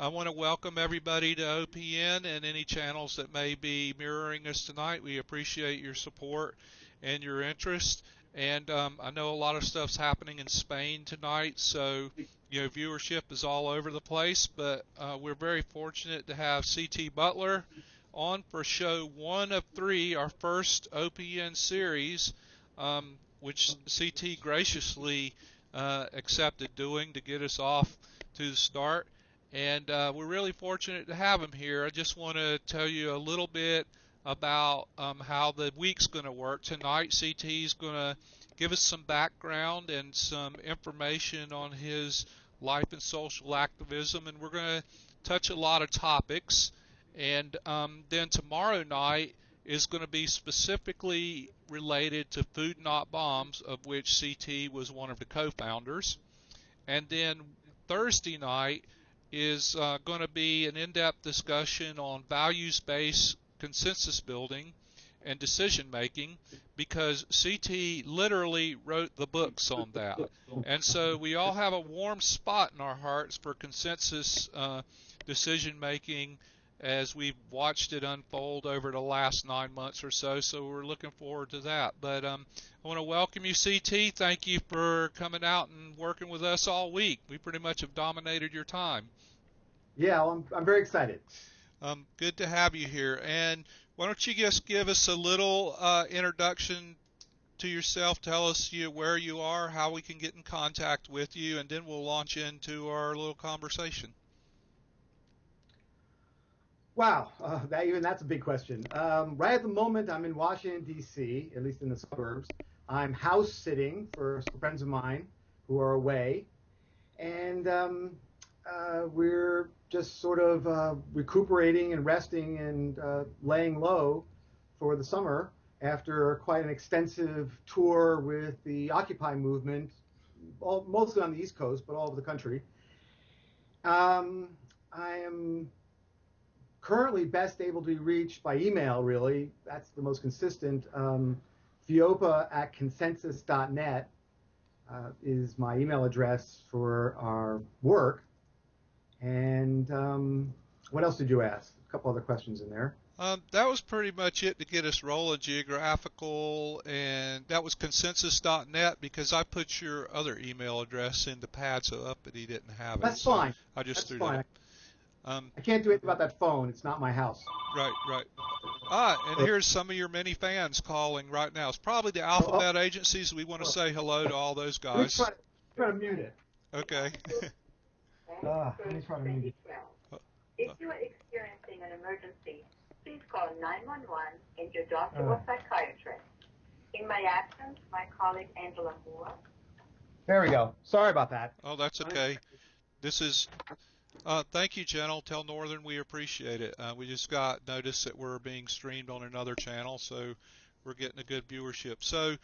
I want to welcome everybody to OPN and any channels that may be mirroring us tonight. We appreciate your support and your interest. And I know a lot of stuff's happening in Spain tonight, so viewership is all over the place. But we're very fortunate to have CT Butler on for show 1 of 3, our first OPN series, which CT graciously accepted doing to get us off to the start. And we're really fortunate to have him here. I just want to tell you a little bit about how the week's going to work. Tonight, CT is going to give us some background and some information on his life and social activism, and we're going to touch a lot of topics. And then tomorrow night is going to be specifically related to Food Not Bombs, of which CT was one of the co-founders. And then Thursday night is going to be an in-depth discussion on values-based consensus building and decision making, because CT literally wrote the books on that. And so we all have a warm spot in our hearts for consensus decision making as we've watched it unfold over the last 9 months or so. So we're looking forward to that. But I want to welcome you, CT. Thank you for coming out and working with us all week. We pretty much have dominated your time. Yeah, well, I'm very excited. Good to have you here. And why don't you just give us a little introduction to yourself? Tell us where you are, how we can get in contact with you, and then we'll launch into our little conversation. Wow, that's a big question. Right at the moment, I'm in Washington, D.C., at least in the suburbs. I'm house sitting for some friends of mine who are away, and we're just sort of recuperating and resting and laying low for the summer after quite an extensive tour with the Occupy movement, mostly on the East Coast, but all over the country. I am currently best able to be reached by email, really. That's the most consistent. Fiopa@consensus.net is my email address for our work. And what else did you ask? A couple other questions in there. That was pretty much it to get us rolling. Geographical, and that was consensus.net, because I put your other email address in the pad so up, but he didn't have it. That's fine. I just threw fine. that. I can't do anything about that phone. It's not my house. Right. And here's some of your many fans calling right now. It's probably the Alphabet agencies. We want to say hello to all those guys. Let me try to mute it. Okay. Let me try to mute it. If you are experiencing an emergency, please call 911 and your doctor or psychiatrist. In my absence, my colleague Angela Moore. There we go. Sorry about that. Oh, that's okay. This is... thank you, Jen. Tell Northern we appreciate it. We just got notice that we're being streamed on another channel, so we're getting a good viewership. So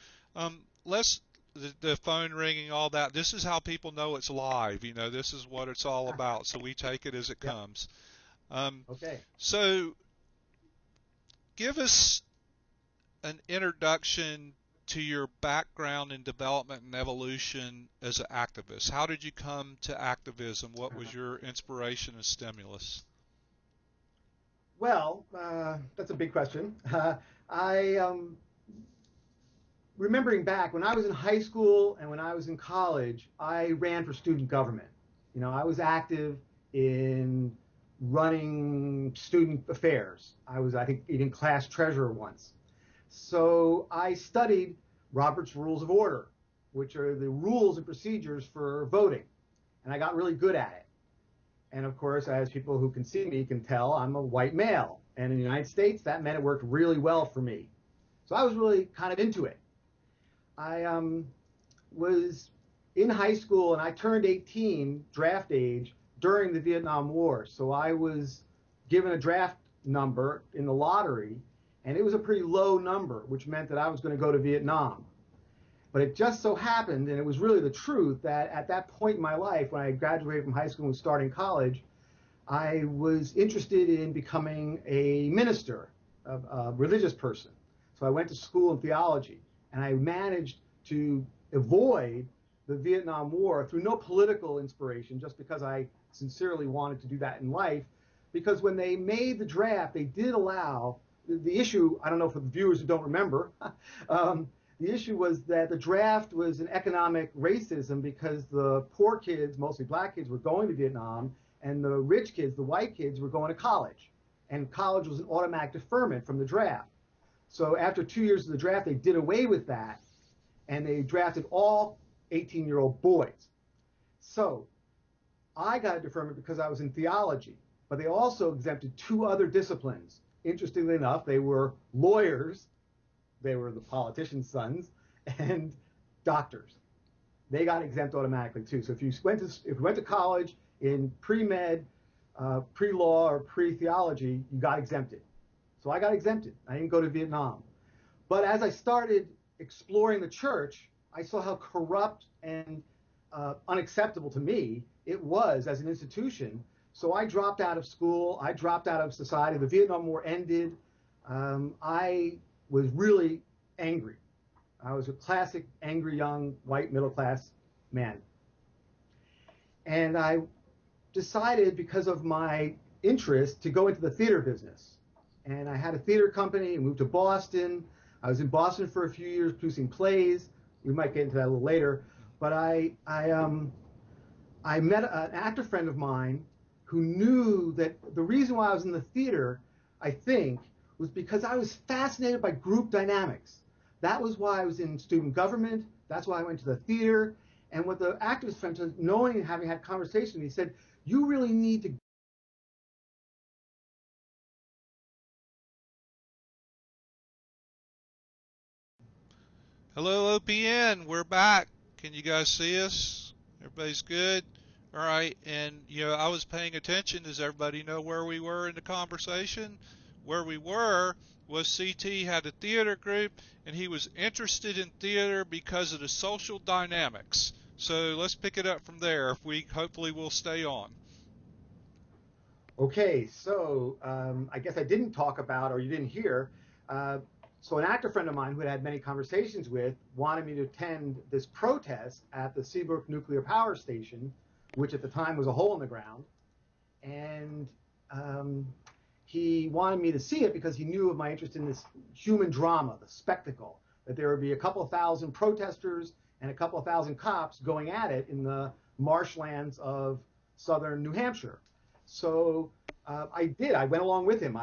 the phone ringing, all that, this is how people know it's live. This is what it's all about, so we take it as it comes. Okay. So give us an introduction to your background in development and evolution as an activist. How did you come to activism? What was your inspiration and stimulus? Well, that's a big question. Remembering back when I was in high school and when I was in college, I ran for student government. I was active in running student affairs. I was, I think, even class treasurer once. So I studied Robert's Rules of Order, which are the rules and procedures for voting. And I got really good at it. And of course, as people who can see me can tell, I'm a white male. And in the United States, that meant it worked really well for me. So I was really kind of into it. I was in high school and I turned 18, draft age, during the Vietnam War. So I was given a draft number in the lottery, and it was a pretty low number, which meant that I was going to go to Vietnam. But it just so happened, and it was really the truth, that at that point in my life, when I graduated from high school and was starting college, I was interested in becoming a minister, a religious person. So I went to school in theology, and I managed to avoid the Vietnam War through no political inspiration, just because I sincerely wanted to do that in life, because when they made the draft, they did allow the issue. I don't know for the viewers who don't remember. The issue was that the draft was an economic racism because the poor kids, mostly black kids, were going to Vietnam, and the rich kids, the white kids, were going to college. And college was an automatic deferment from the draft. So after 2 years of the draft, they did away with that, and they drafted all 18-year-old boys. So I got a deferment because I was in theology, but they also exempted 2 other disciplines. Interestingly enough, they were lawyers, they were the politicians' sons, and doctors. They got exempt automatically too. So if you went to college in pre-med, pre-law, or pre-theology, you got exempted. So I got exempted. I didn't go to Vietnam. But as I started exploring the church, I saw how corrupt and unacceptable to me it was as an institution. So I dropped out of school. I dropped out of society. The Vietnam War ended. I was really angry. I was a classic angry young white middle class man. And I decided, because of my interest, to go into the theater business. And I had a theater company and moved to Boston. I was in Boston for a few years producing plays. We might get into that a little later. But I met an actor friend of mine who knew that the reason why I was in the theater, I think, was because I was fascinated by group dynamics. That was why I was in student government. That's why I went to the theater. And what the activist friend said, knowing and having had conversations with me, he said, you really need to Hello, OPN. We're back. Can you guys see us? Everybody's good? All right. And, I was paying attention. Does everybody know where we were in the conversation? Where we were was CT had a theater group, and he was interested in theater because of the social dynamics. So let's pick it up from there. If we hopefully we'll stay on. Okay, so I guess I didn't talk about, or you didn't hear, so an actor friend of mine who had had many conversations with wanted me to attend this protest at the Seabrook Nuclear Power Station, which at the time was a hole in the ground. And he wanted me to see it because he knew of my interest in this human drama, the spectacle, that there would be a couple of thousand protesters and a couple of thousand cops going at it in the marshlands of southern New Hampshire. So I did. I went along with him.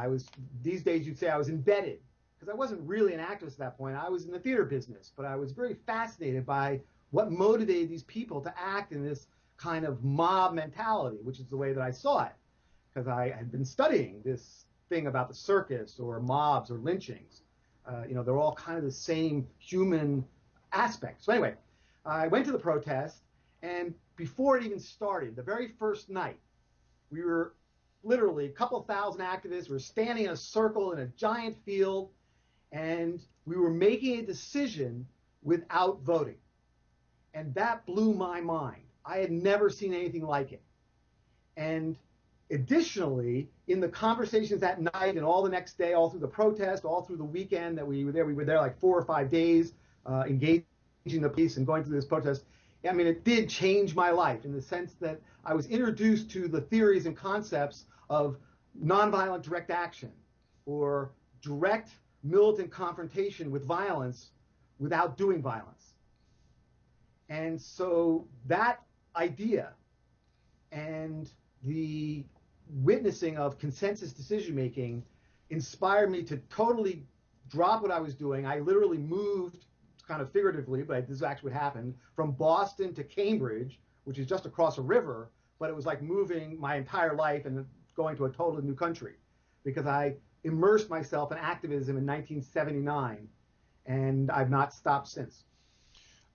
These days you'd say I was embedded, because I wasn't really an activist at that point. I was in the theater business, but I was very fascinated by what motivated these people to act in this kind of mob mentality, which is the way that I saw it, because I had been studying this thing about the circus or mobs or lynchings. They're all kind of the same human aspect. So anyway, I went to the protest, and before it even started, the very first night, we were literally a couple thousand activists. We were standing in a circle in a giant field, and we were making a decision without voting. And that blew my mind. I had never seen anything like it. And additionally, in the conversations that night and all the next day, all through the protest, all through the weekend that we were there like 4 or 5 days, engaging the police and going through this protest. I mean, it did change my life in the sense that I was introduced to the theories and concepts of nonviolent direct action, or direct militant confrontation with violence without doing violence. And so that idea and the witnessing of consensus decision making inspired me to totally drop what I was doing. I literally moved, kind of figuratively, but this is actually what happened, from Boston to Cambridge, which is just across a river, but it was like moving my entire life and going to a totally new country, because I immersed myself in activism in 1979, and I've not stopped since.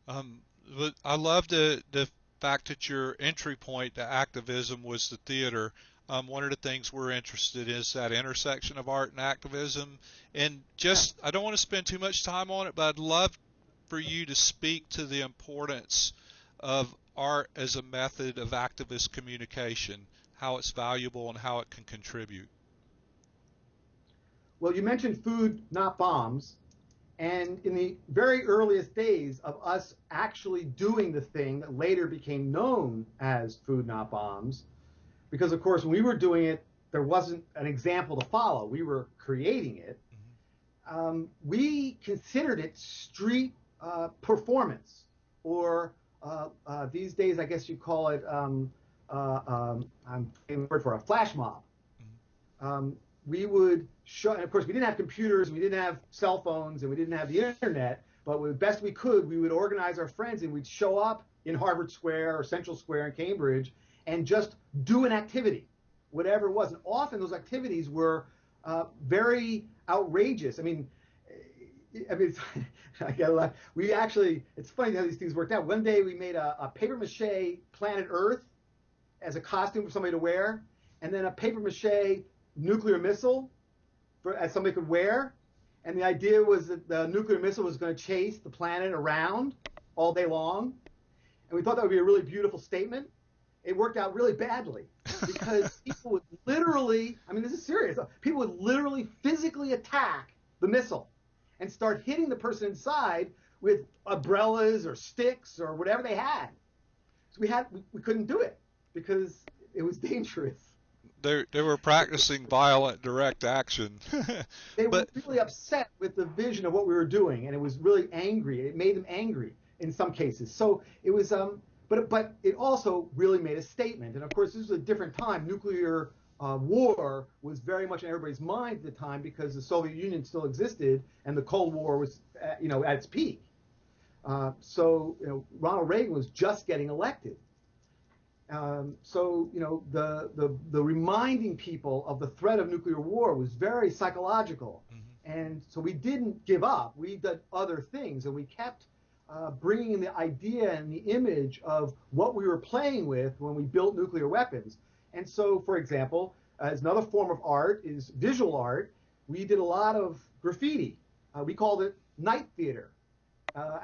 But I love the fact that your entry point to activism was the theater. One of the things we're interested in is that intersection of art and activism. And just, I don't want to spend too much time on it, but I'd love for you to speak to the importance of art as a method of activist communication, how it's valuable and how it can contribute. Well, you mentioned food, not bombs. And in the very earliest days of us actually doing the thing that later became known as Food Not Bombs, because of course when we were doing it, there wasn't an example to follow. We were creating it. We considered it street performance, or these days I guess you call it, I'm getting the word for a flash mob. We would show, and of course we didn't have computers, we didn't have cell phones, and we didn't have the internet, but the best we could, we would organize our friends and we'd show up in Harvard Square or Central Square in Cambridge and just do an activity, whatever it was. And often those activities were very outrageous. I mean, I get a lot. We actually, it's funny how these things worked out. One day we made a paper mache planet Earth as a costume for somebody to wear, and then a paper mache nuclear missile as somebody could wear. And the idea was that the nuclear missile was going to chase the planet around all day long. And we thought that would be a really beautiful statement. It worked out really badly because people would literally, I mean, this is serious, people would literally physically attack the missile and start hitting the person inside with umbrellas or sticks or whatever they had. So we couldn't do it because it was dangerous. They were practicing violent direct action. They were really upset with the vision of what we were doing, and it was really angry. It made them angry in some cases. So it was, but it also really made a statement. And of course, this was a different time. Nuclear war was very much in everybody's mind at the time because the Soviet Union still existed and the Cold War was, at its peak. So Ronald Reagan was just getting elected. So the reminding people of the threat of nuclear war was very psychological. And so we didn't give up. We did other things, and we kept bringing in the idea and the image of what we were playing with when we built nuclear weapons. And so, for example, as another form of art is visual art. We did a lot of graffiti. We called it night theater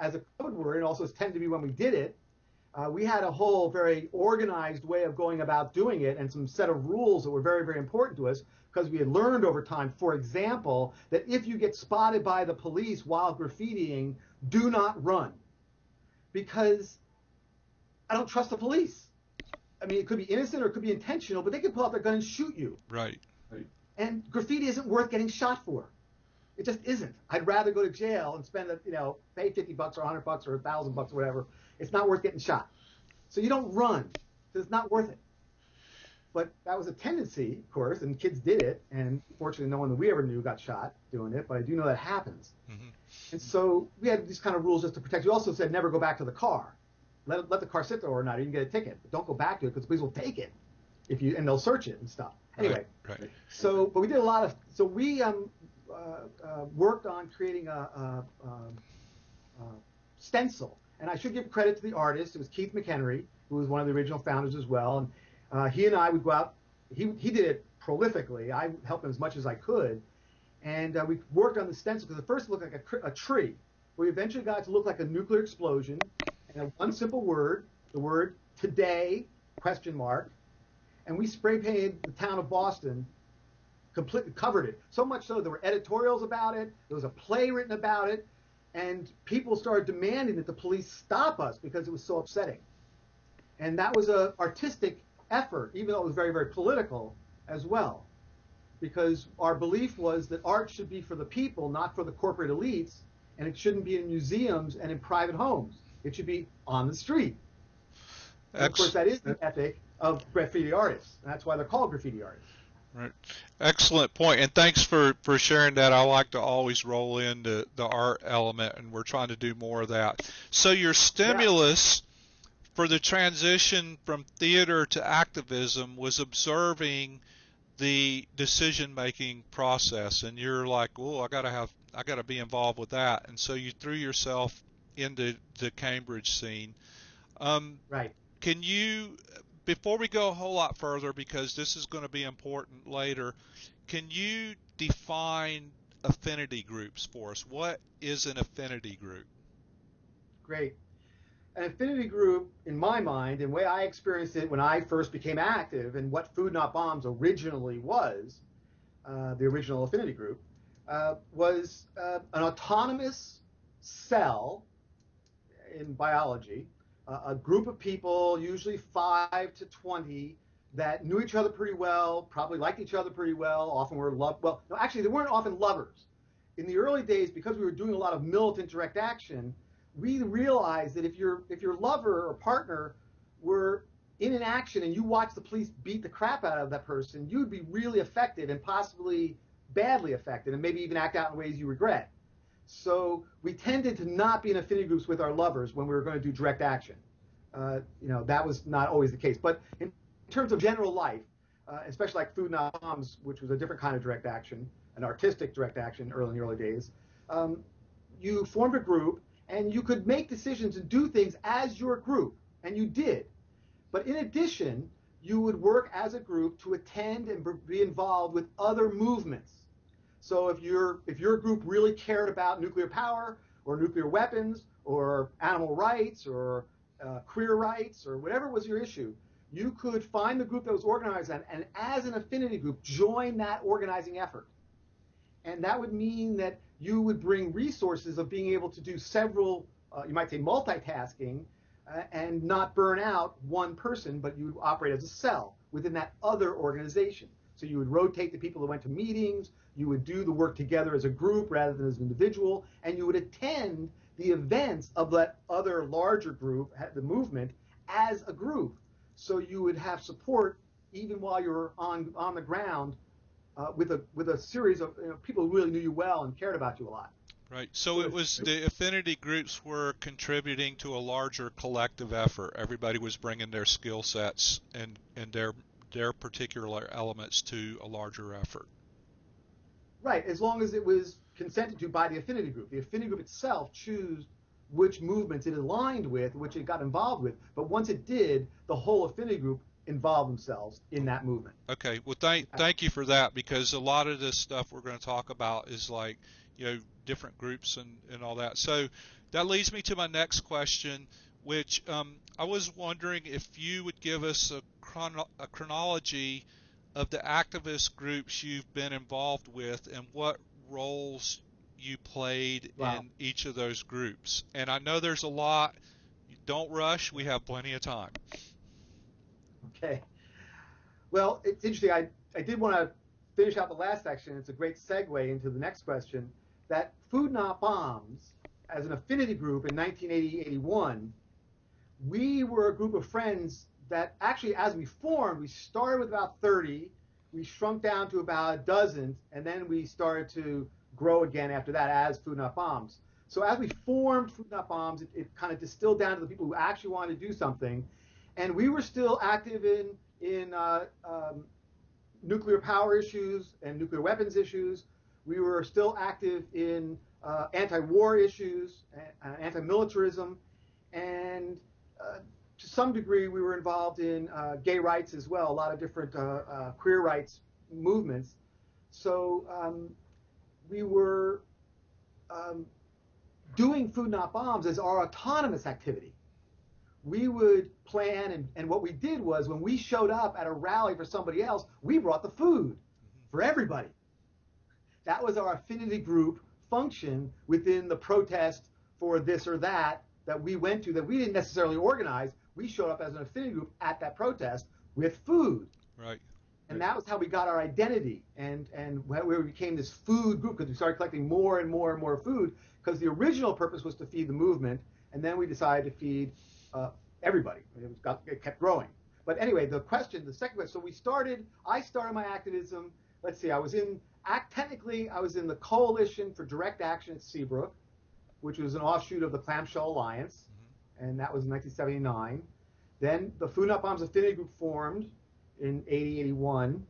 as a code word, and also tended to be when we did it. We had a whole very organized way of going about doing it and some set of rules that were very, very important to us because we had learned over time, for example, that if you get spotted by the police while graffitiing, do not run, because I don't trust the police. I mean, it could be innocent or it could be intentional, but they could pull out their gun and shoot you. Right. And graffiti isn't worth getting shot for. It just isn't. I'd rather go to jail and spend, pay $50 or $100 or $1,000 or whatever. It's not worth getting shot. So you don't run. It's not worth it. But that was a tendency, of course, and kids did it. And fortunately, no one that we ever knew got shot doing it. But I do know that happens. And so we had these kind of rules just to protect. We also said never go back to the car. Let the car sit there overnight. You can get a ticket, but don't go back to it because the police will take it and they'll search it and stuff. Anyway, right. So but we did a lot of. So we worked on creating a stencil. And I should give credit to the artist. It was Keith McHenry, who was one of the original founders as well. And he and I would go out. He did it prolifically. I helped him as much as I could. And we worked on the stencil because at first it looked like a tree. We eventually got it to look like a nuclear explosion. And one simple word, the word today, ? And we spray painted the town of Boston, completely covered it. So much so there were editorials about it. There was a play written about it. And people started demanding that the police stop us because it was so upsetting. And that was an artistic effort, even though it was very, very political as well. Because our belief was that art should be for the people, not for the corporate elites, and it shouldn't be in museums and in private homes. It should be on the street. And of course, that is the ethic of graffiti artists. And that's why they're called graffiti artists. Right. Excellent point. And thanks for sharing that. I like to always roll in the art element, and we're trying to do more of that. So your stimulus for the transition from theater to activism was observing the decision-making process, and you're like, oh, I gotta be involved with that. And so you threw yourself into the Cambridge scene. Right. Can you, before we go a whole lot further, because this is going to be important later, can you define affinity groups for us? What is an affinity group? Great. An affinity group, in my mind, and the way I experienced it when I first became active, and what Food Not Bombs originally was, the original affinity group, was an autonomous cell in biology, a group of people, usually 5 to 20, that knew each other pretty well, probably liked each other pretty well, often were loved. Well, no, actually, they weren't often lovers. In the early days, because we were doing a lot of militant direct action, we realized that if your lover or partner were in an action and you watched the police beat the crap out of that person, you'd be really affected and possibly badly affected, and maybe even act out in ways you regret. So we tended to not be in affinity groups with our lovers when we were going to do direct action. That was not always the case. But in terms of general life, especially like Food Not Bombs, which was a different kind of direct action, an artistic direct action in the early days, you formed a group and you could make decisions and do things as your group, and you did. But in addition, you would work as a group to attend and be involved with other movements. So if your group really cared about nuclear power or nuclear weapons or animal rights or queer rights or whatever was your issue, you could find the group that was organized and as an affinity group, join that organizing effort. And that would mean that you would bring resources of being able to do several, you might say multitasking, and not burn out one person, but you would operate as a cell within that other organization. So you would rotate the people that went to meetings, you would do the work together as a group rather than as an individual, and you would attend the events of that other larger group, the movement, as a group. So you would have support even while you were on the ground with a series of people who really knew you well and cared about you a lot. Right. So it was the affinity groups were contributing to a larger collective effort. Everybody was bringing their skill sets and their particular elements to a larger effort. Right, as long as it was consented to by the affinity group. The affinity group itself chose which movements it aligned with, which it got involved with. But once it did, the whole affinity group involved themselves in that movement. Okay. Well, thank you for that, because a lot of this stuff we're going to talk about is like, different groups and all that. So that leads me to my next question, which I was wondering if you would give us a chronology of the activist groups you've been involved with and what roles you played in each of those groups. And I know there's a lot. Don't rush. We have plenty of time. Okay. Well, it's interesting. I did want to finish out the last section. It's a great segue into the next question. That Food Not Bombs, as an affinity group in 1980-81, we were a group of friends that actually, as we formed, we started with about 30, we shrunk down to about a dozen, and then we started to grow again after that as Food Not Bombs. So as we formed Food Not Bombs, it kind of distilled down to the people who actually wanted to do something, and we were still active in nuclear power issues and nuclear weapons issues. We were still active in anti-war issues, anti-militarism, and to some degree we were involved in gay rights as well, a lot of different queer rights movements. So we were doing Food Not Bombs as our autonomous activity. We would plan, and what we did was when we showed up at a rally for somebody else, we brought the food for everybody. That was our affinity group function within the protest for this or that we went to, that we didn't necessarily organize. We showed up as an affinity group at that protest with food. Right. And that was how we got our identity and where we became this food group, because we started collecting more and more and more food, because the original purpose was to feed the movement, and then we decided to feed everybody. It kept growing. But anyway, the second question, so I started my activism, let's see, technically I was in the Coalition for Direct Action at Seabrook, which was an offshoot of the Clamshell Alliance, and that was in 1979. Then the Food Not Bombs Affinity Group formed in 80-81,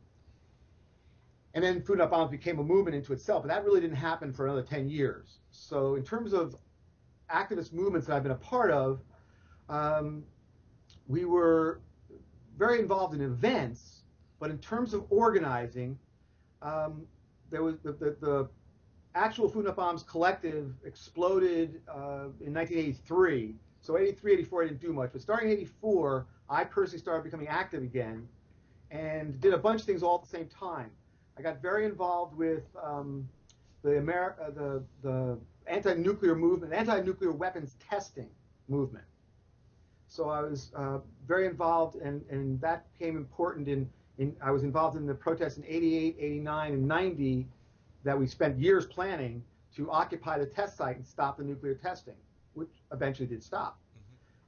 and then Food Not Bombs became a movement into itself, but that really didn't happen for another 10 years. So in terms of activist movements that I've been a part of, we were very involved in events, but in terms of organizing, there was the actual Food Not Bombs collective exploded in 1983. So 83, 84, I didn't do much, but starting in 84, I personally started becoming active again and did a bunch of things all at the same time. I got very involved with the anti-nuclear movement, anti-nuclear weapons testing movement. So I was very involved, and that became important I was involved in the protests in 88, 89, and 90 that we spent years planning to occupy the test site and stop the nuclear testing, which eventually did stop.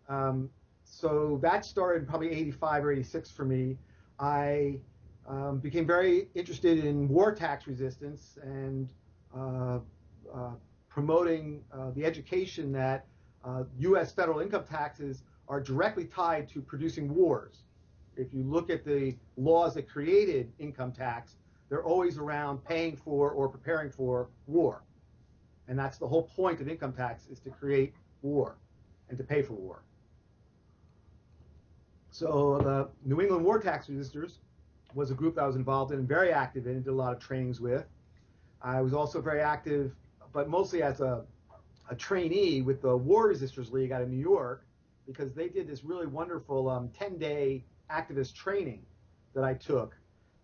Um, so that started probably 85 or 86 for me. I became very interested in war tax resistance and promoting the education that U.S. federal income taxes are directly tied to producing wars. If you look at the laws that created income tax, they're always around paying for or preparing for war. And that's the whole point of income tax, is to create war and to pay for war. So the New England War Tax Resisters was a group that I was involved in and very active in and did a lot of trainings with. I was also very active, but mostly as a trainee with the War Resisters League out of New York, because they did this really wonderful 10-day activist training that I took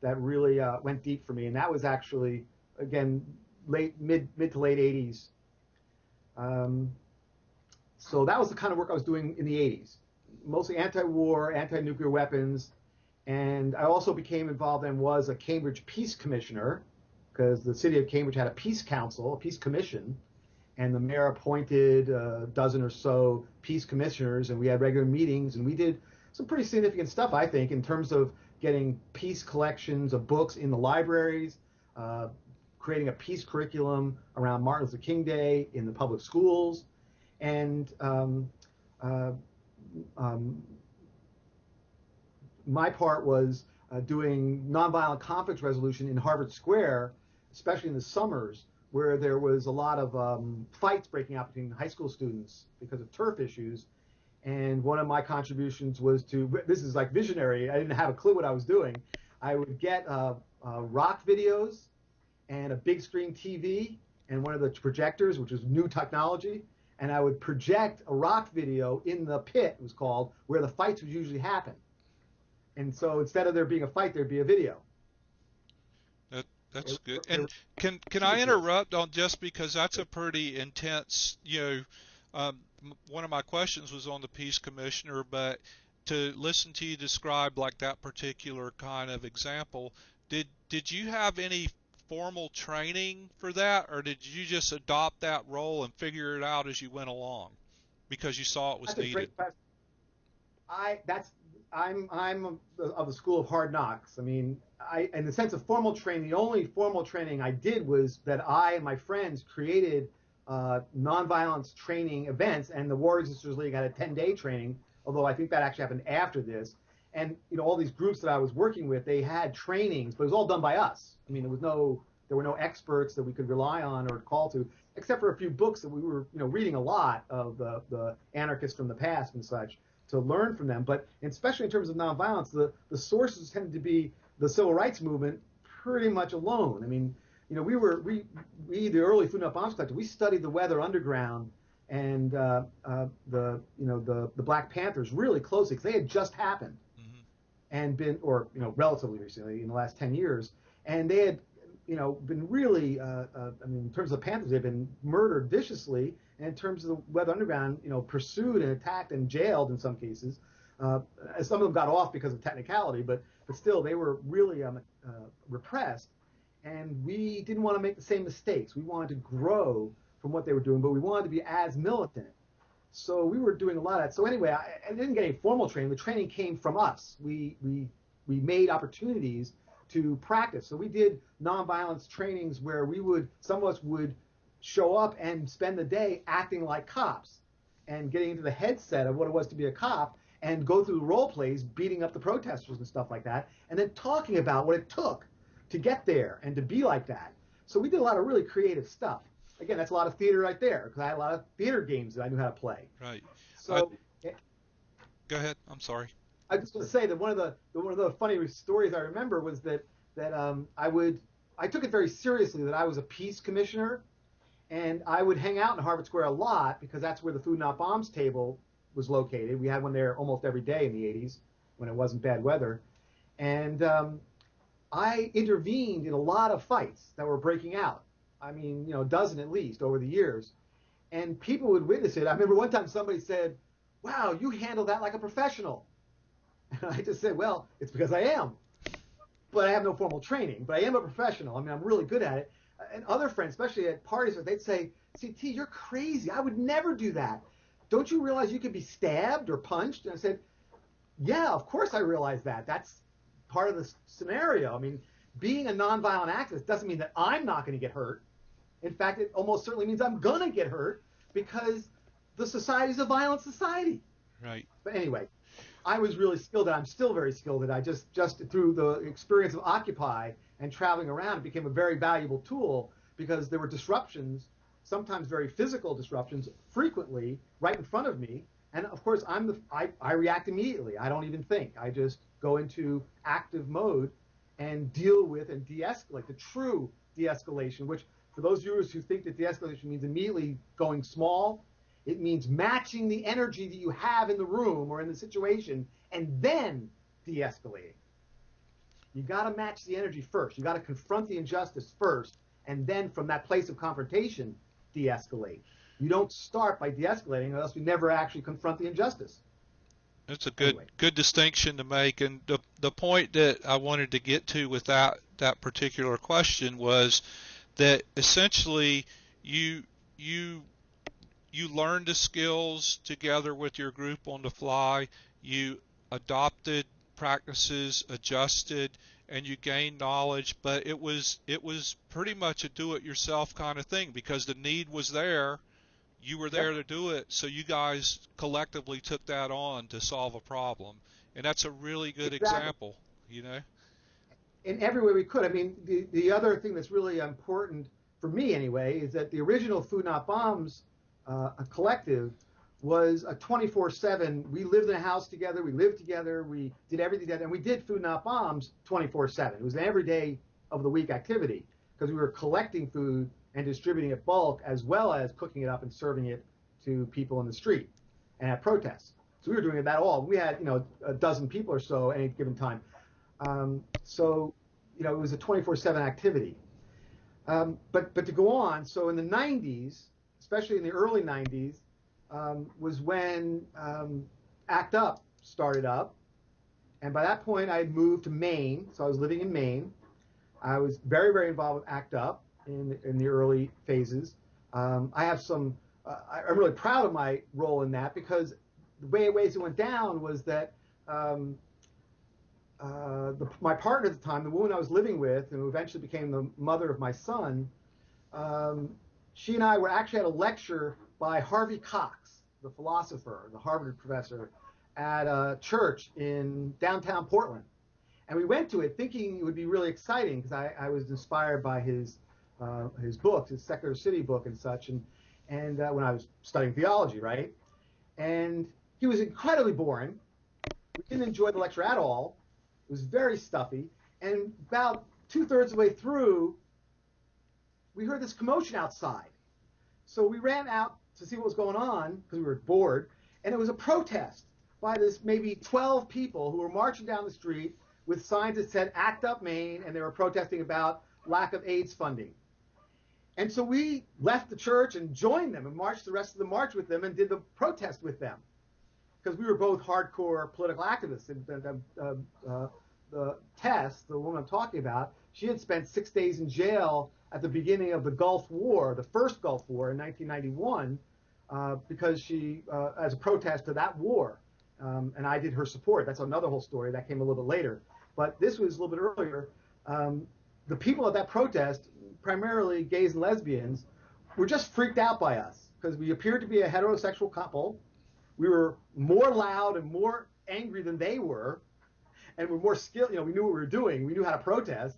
that really went deep for me. And that was actually, again, mid to late 80s. So that was the kind of work I was doing in the 80s, mostly anti-war, anti-nuclear weapons. And I also became involved and was a Cambridge Peace Commissioner, because the city of Cambridge had a peace council, a peace commission, and the mayor appointed a dozen or so peace commissioners, and we had regular meetings, and we did some pretty significant stuff, I think, in terms of getting peace collections of books in the libraries, creating a peace curriculum around Martin Luther King Day in the public schools, and my part was doing nonviolent conflict resolution in Harvard Square, especially in the summers, where there was a lot of fights breaking out between high school students because of turf issues. And one of my contributions was this is like visionary, I didn't have a clue what I was doing. I would get rock videos and a big screen TV and one of the projectors, which was new technology, and I would project a rock video in the pit, it was called, where the fights would usually happen. And so instead of there being a fight, there'd be a video. That's good. And can I interrupt on, just because that's a pretty intense, one of my questions was on the peace commissioner, but to listen to you describe like that particular kind of example, did you have any formal training for that, or did you just adopt that role and figure it out as you went along because you saw it was That's a needed? great question. I'm of the school of hard knocks. I mean, in the sense of formal training, the only formal training I did was that I and my friends created nonviolence training events, and the War Resisters League had a 10-day training, although I think that actually happened after this. And all these groups that I was working with, they had trainings, but it was all done by us. I mean, there were no experts that we could rely on or call to, except for a few books that we were reading a lot of the anarchists from the past and such, to learn from them. But especially in terms of nonviolence, the sources tended to be the civil rights movement pretty much alone. I mean, we the early Food Not Bombs Collective, we studied the Weather Underground and the Black Panthers really closely, because they had just happened and been, or relatively recently in the last 10 years, and they had been really, in terms of the Panthers, they've been murdered viciously, and in terms of the Weather Underground, pursued and attacked and jailed in some cases. Some of them got off because of technicality, but still they were really repressed, and we didn't want to make the same mistakes. We wanted to grow from what they were doing, but we wanted to be as militant. So we were doing a lot of that. So anyway, I didn't get any formal training. The training came from us. We made opportunities to practice. So we did nonviolence trainings where some of us would show up and spend the day acting like cops and getting into the headset of what it was to be a cop and go through role plays, beating up the protesters and stuff like that, and then talking about what it took to get there and to be like that. So we did a lot of really creative stuff. Again, that's a lot of theater right there, because I had a lot of theater games that I knew how to play. Right. So go ahead. I'm sorry. I just want to say that one of the funny stories I remember was that I took it very seriously that I was a peace commissioner, and I would hang out in Harvard Square a lot because that's where the Food Not Bombs table was located. We had one there almost every day in the 80s when it wasn't bad weather, and I intervened in a lot of fights that were breaking out. I mean, a dozen at least over the years, and people would witness it. I remember one time somebody said, wow, you handle that like a professional. And I just said, well, it's because I am. But I have no formal training. But I am a professional. I mean, I'm really good at it. And other friends, especially at parties, they'd say, CT, you're crazy. I would never do that. Don't you realize you could be stabbed or punched? And I said, yeah, of course I realize that. That's part of the scenario. I mean, being a nonviolent activist doesn't mean that I'm not going to get hurt. In fact, it almost certainly means I'm going to get hurt because the society is a violent society. Right. But anyway, I was really skilled at it. I'm still very skilled at it. I just through the experience of Occupy and traveling around, it became a very valuable tool because there were disruptions, sometimes very physical disruptions, frequently right in front of me. And of course, I react immediately. I don't even think. I just go into active mode and deal with and de-escalate, the true de-escalation, which for those viewers who think that de-escalation means immediately going small, it means matching the energy that you have in the room or in the situation and then de-escalating. You got to match the energy first. You got to confront the injustice first, and then from that place of confrontation, de-escalate. You don't start by de-escalating, or else you never actually confront the injustice. That's a good distinction to make, and the point that I wanted to get to with that particular question was that essentially you you you learned the skills together with your group on the fly, you adopted practices, adjusted, and you gained knowledge, but it was pretty much a do-it-yourself kind of thing because the need was there. You were there to do it, so you guys collectively took that on to solve a problem, and that's a really good example, you know. In every way we could. I mean, the other thing that's really important for me anyway is that the original Food Not Bombs a collective was a 24/7. We lived in a house together. We lived together. We did everything together, and we did Food Not Bombs 24/7. It was an every day of the week activity because we were collecting food and distributing it bulk as well as cooking it up and serving it to people in the street and at protests. So we were doing that all. We had a dozen people or so at any given time. So it was a 24/7 activity. But to go on, so in the 90s, especially in the early 90s, was when ACT UP started up. And by that point, I had moved to Maine, so I was living in Maine. I was very, very involved with ACT UP in the early phases. I'm really proud of my role in that because the way it went down was that my partner at the time, the woman I was living with, and who eventually became the mother of my son, she and I were actually at a lecture by Harvey Cox, the philosopher, the Harvard professor, at a church in downtown Portland. And we went to it thinking it would be really exciting because I was inspired by his books, his Secular City book and such, and when I was studying theology, right? And he was incredibly boring. We didn't enjoy the lecture at all. It was very stuffy. And about 2/3 of the way through, we heard this commotion outside. So we ran out to see what was going on because we were bored. And it was a protest by this maybe 12 people who were marching down the street with signs that said ACT UP Maine, and they were protesting about lack of AIDS funding. And so we left the church and joined them and marched the rest of the march with them and did the protest with them because we were both hardcore political activists. And the Tess, the woman I'm talking about, she had spent 6 days in jail at the beginning of the Gulf War, the first Gulf War in 1991, because she, as a protest to that war, and I did her support. That's another whole story that came a little bit later. But this was a little bit earlier. The people at that protest, primarily gays and lesbians, were just freaked out by us because we appeared to be a heterosexual couple. We were more loud and more angry than they were, and we're more skilled. We knew what we were doing. We knew how to protest.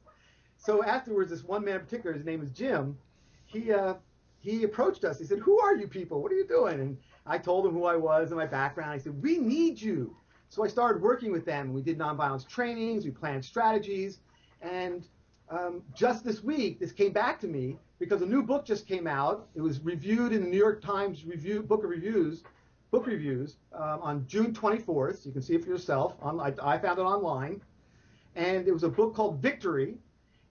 So afterwards, this one man in particular, his name is Jim, he approached us. He said, "Who are you people? What are you doing?" And I told him who I was and my background. I said, "We need you." So I started working with them. We did nonviolence trainings. We planned strategies. And just this week, this came back to me because a new book just came out. It was reviewed in the New York Times book reviews on June 24th. You can see it for yourself. I found it online. And it was a book called Victory.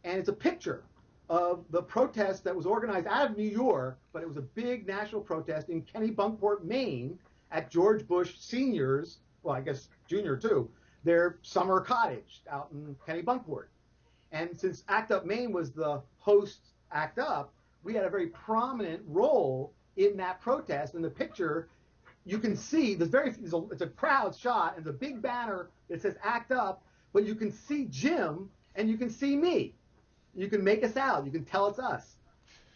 And it's a picture of the protest that was organized out of New York, but it was a big national protest in Kennebunkport, Maine, at George Bush Sr.'s, well, I guess Junior too, their summer cottage out in Kennebunkport. And since ACT UP Maine was the host ACT UP, we had a very prominent role in that protest. In the picture, you can see it's a crowd shot, and the big banner that says ACT UP, but you can see Jim and you can see me. You can make us out. You can tell it's us.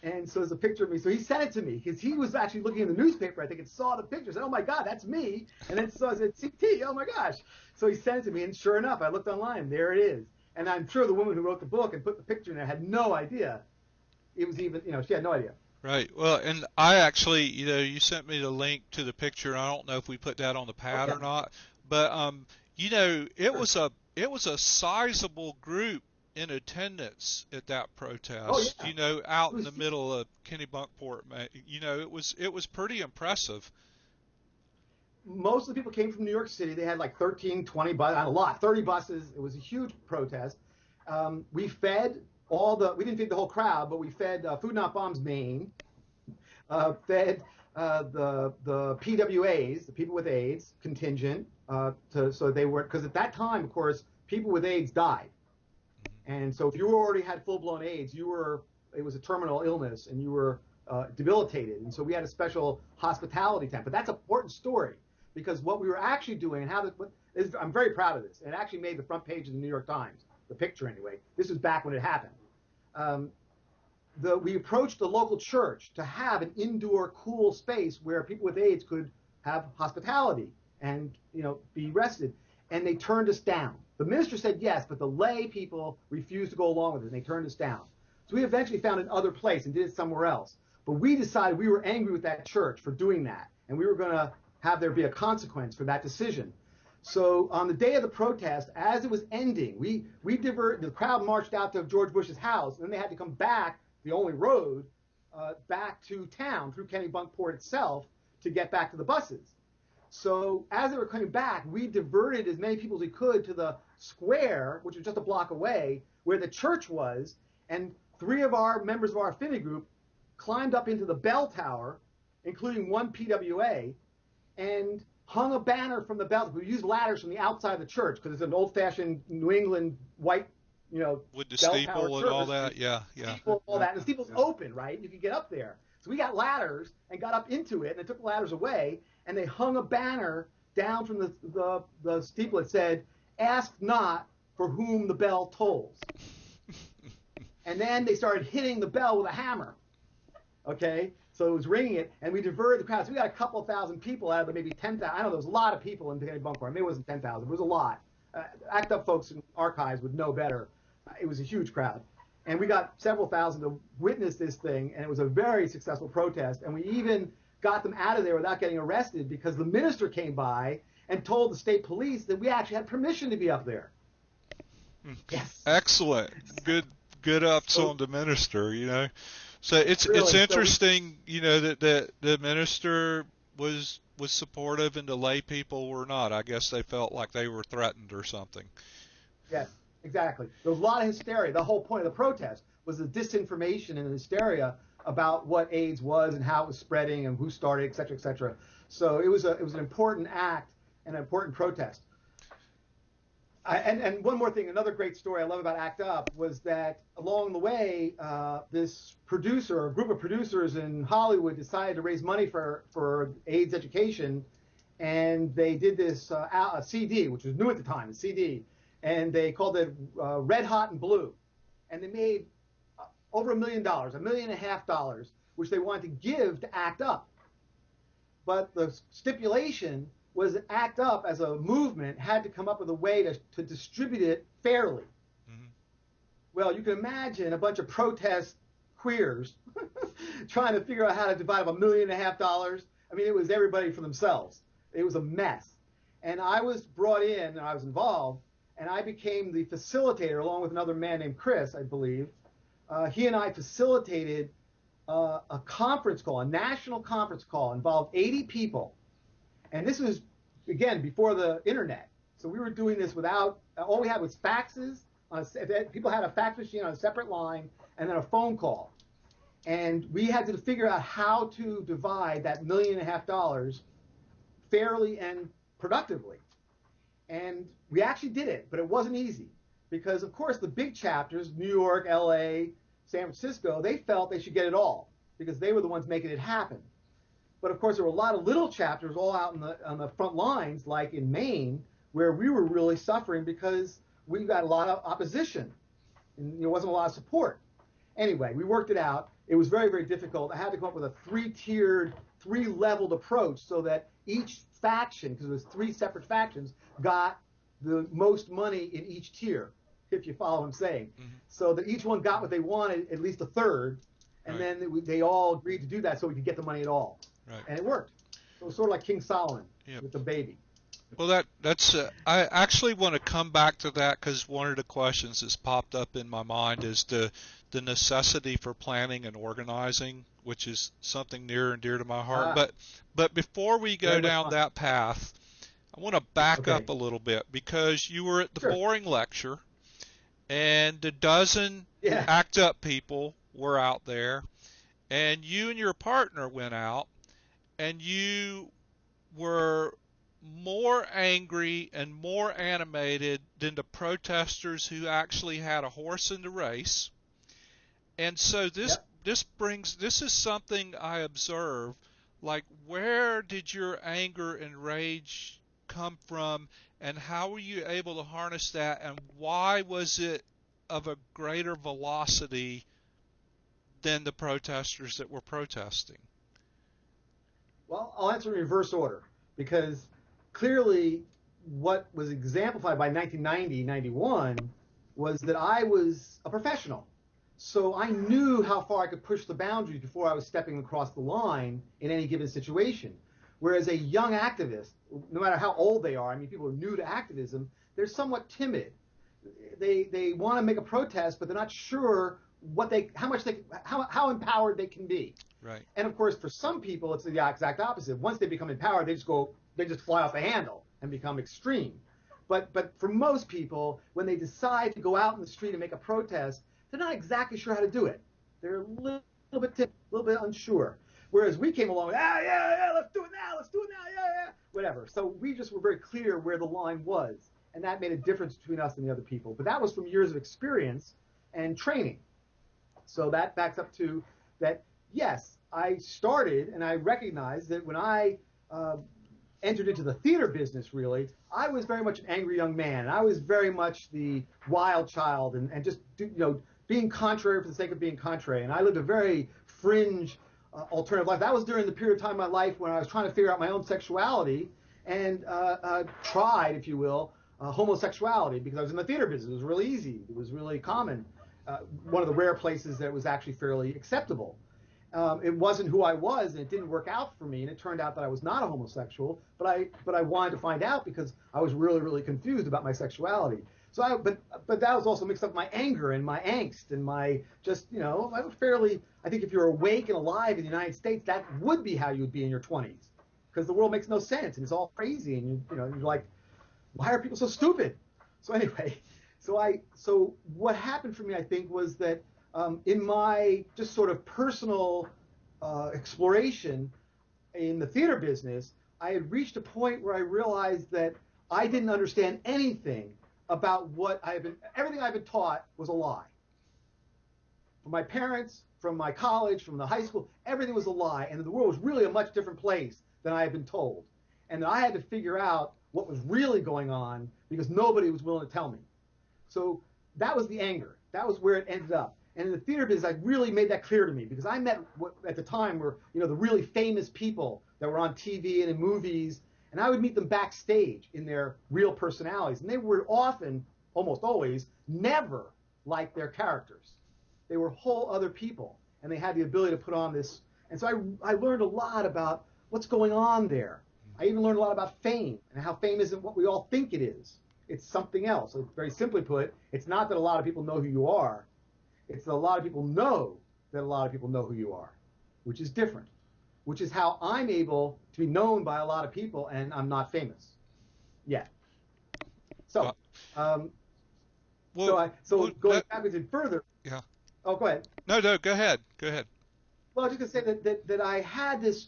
And so there's a picture of me. So he sent it to me because he was actually looking in the newspaper, I think, and saw the picture. Said, "Oh my God, that's me!" And then saw it CT. Oh my gosh! So he sent it to me, and sure enough, I looked online. There it is. And I'm sure the woman who wrote the book and put the picture in there had no idea it was even. She had no idea. Right. Well, and I actually, you sent me the link to the picture. And I don't know if we put that on the pad or not, but it was a sizable group in attendance at that protest. Oh, yeah. Out in the middle of Kennebunkport. It was pretty impressive. Most of the people came from New York City. They had like 13, 20 buses, 30 buses. It was a huge protest. We fed we didn't feed the whole crowd, but we fed Food Not Bombs Maine, fed the PWAs, the people with AIDS contingent, so they were, because at that time, of course, people with AIDS died. And so if you already had full-blown AIDS, it was a terminal illness, and you were debilitated. And so we had a special hospitality tent. But that's an important story, because what we were actually doing, and I'm very proud of this. It actually made the front page of the New York Times, the picture anyway. This was back when it happened. We approached the local church to have an indoor cool space where people with AIDS could have hospitality and be rested. And they turned us down. The minister said yes, but the lay people refused to go along with it, and they turned us down. So we eventually found another place and did it somewhere else. But we decided we were angry with that church for doing that, and we were going to have there be a consequence for that decision. So on the day of the protest, as it was ending, the crowd marched out to George Bush's house, and then they had to come back, the only road, back to town through Kennebunkport itself to get back to the buses. So as they were coming back, we diverted as many people as we could to the square, which was just a block away, where the church was, and 3 of our members of our affinity group climbed up into the bell tower, including one PWA, and hung a banner from the bell. We used ladders from the outside of the church because it's an old-fashioned New England white, with the bell steeple tower and church. all that, yeah. Steeple, all that. And the steeple's open, right? You could get up there. So we got ladders and got up into it, and they took the ladders away, and they hung a banner down from the steeple that said, "Ask not for whom the bell tolls." And then they started hitting the bell with a hammer. Okay? So it was ringing it, and we diverted the crowd. So we got a couple thousand people out of the maybe 10,000. I know there was a lot of people in Kennebunkport. Maybe it wasn't 10,000. It was a lot. ACT UP folks in archives would know better. It was a huge crowd. And we got several thousand to witness this thing, and it was a very successful protest. And we even got them out of there without getting arrested because the minister came by and told the state police that we actually had permission to be up there. Yes. Excellent. Good ups on the minister, So it's interesting, that the minister was supportive and the lay people were not. I guess they felt like they were threatened or something. Yes, exactly. There was a lot of hysteria. The whole point of the protest was the disinformation and the hysteria about what AIDS was and how it was spreading and who started, et cetera, et cetera. So it was an important act and an important protest. And one more thing, another great story I love about ACT UP was that along the way, this producer, a group of producers in Hollywood decided to raise money for AIDS education, and they did this a CD, which was new at the time, a CD, and they called it Red Hot and Blue. And they made over $1 million, $1.5 million, which they wanted to give to ACT UP. But the stipulation was that ACT UP as a movement had to come up with a way to distribute it fairly. Mm-hmm. Well, you can imagine a bunch of protest queers trying to figure out how to divide up $1.5 million. I mean, it was everybody for themselves. It was a mess. And I was brought in, and I was involved, and I became the facilitator along with another man named Chris, I believe. He and I facilitated a conference call, a national conference call, involved 80 people. And this was, again, before the internet. So we were doing this without, all we had was faxes. People had a fax machine on a separate line and then a phone call. And we had to figure out how to divide that $1.5 million fairly and productively. And we actually did it, but it wasn't easy because, of course, the big chapters, New York, LA, San Francisco, they felt they should get it all because they were the ones making it happen. But of course, there were a lot of little chapters all out on the front lines, like in Maine, where we were really suffering because we got a lot of opposition and there wasn't a lot of support. Anyway, we worked it out. It was very, very difficult. I had to come up with a three-tiered, three-leveled approach so that each faction, because it was three separate factions, got the most money in each tier, if you follow what I'm saying. Mm-hmm. So that each one got what they wanted, at least a third, and right. Then they all agreed to do that so we could get the money at all. Right. And it worked. So it was sort of like King Solomon with the baby. Well, that's I actually want to come back to that because one of the questions that's popped up in my mind is the necessity for planning and organizing, which is something near and dear to my heart. But before we go down that path, I want to back up a little bit because you were at the boring lecture, and a dozen ACT UP people were out there, and you and your partner went out, and you were more angry and more animated than the protesters who actually had a horse in the race. And so this is something I observe, like, where did your anger and rage come from, and how were you able to harness that, and why was it of a greater velocity than the protesters that were protesting? Well, I'll answer in reverse order, because clearly what was exemplified by 1990, 91 was that I was a professional. So I knew how far I could push the boundaries before I was stepping across the line in any given situation. Whereas a young activist, no matter how old they are, I mean, people who are new to activism, they're somewhat timid. They want to make a protest, but they're not sure how empowered they can be. Right. And of course, for some people, it's the exact opposite. Once they become empowered, they just fly off the handle and become extreme. But for most people, when they decide to go out in the street and make a protest, they're not exactly sure how to do it. They're a little bit unsure. Whereas we came along, yeah, let's do it now, yeah, whatever. So we just were very clear where the line was, and that made a difference between us and the other people. But that was from years of experience and training. So that backs up to that, yes, I started and I recognized that when I entered into the theater business, really, I was very much an angry young man. I was very much the wild child and just, being contrary for the sake of being contrary. And I lived a very fringe alternative life. That was during the period of time in my life when I was trying to figure out my own sexuality and tried, if you will, homosexuality, because I was in the theater business. It was really easy. It was really common. One of the rare places that was actually fairly acceptable. It wasn't who I was, and it didn't work out for me. And it turned out that I was not a homosexual, but I wanted to find out because I was really, really confused about my sexuality. So but that was also mixed up with my anger and my angst and my just, I was fairly, I think if you're awake and alive in the United States, that would be how you would be in your 20s, because the world makes no sense and it's all crazy, and you're like, why are people so stupid? So anyway, so what happened for me, I think, was that in my just sort of personal exploration in the theater business, I had reached a point where I realized that I didn't understand anything about everything I've been taught was a lie. From my parents, from my college, from the high school, everything was a lie, and the world was really a much different place than I had been told. And I had to figure out what was really going on because nobody was willing to tell me. So that was the anger. That was where it ended up. And in the theater business, I really made that clear to me because I met what at the time were, the really famous people that were on TV and in movies, and I would meet them backstage in their real personalities. And they were often, almost always, never like their characters. They were whole other people, and they had the ability to put on this. And so I learned a lot about what's going on there. I even learned a lot about fame and how fame isn't what we all think it is. It's something else. So very simply put, it's not that a lot of people know who you are. It's that a lot of people know that a lot of people know who you are, which is different, which is how I'm able to be known by a lot of people and I'm not famous yet. So, going backwards and further. Yeah. Oh, go ahead. No, go ahead. Go ahead. Well, I was just going to say that I had this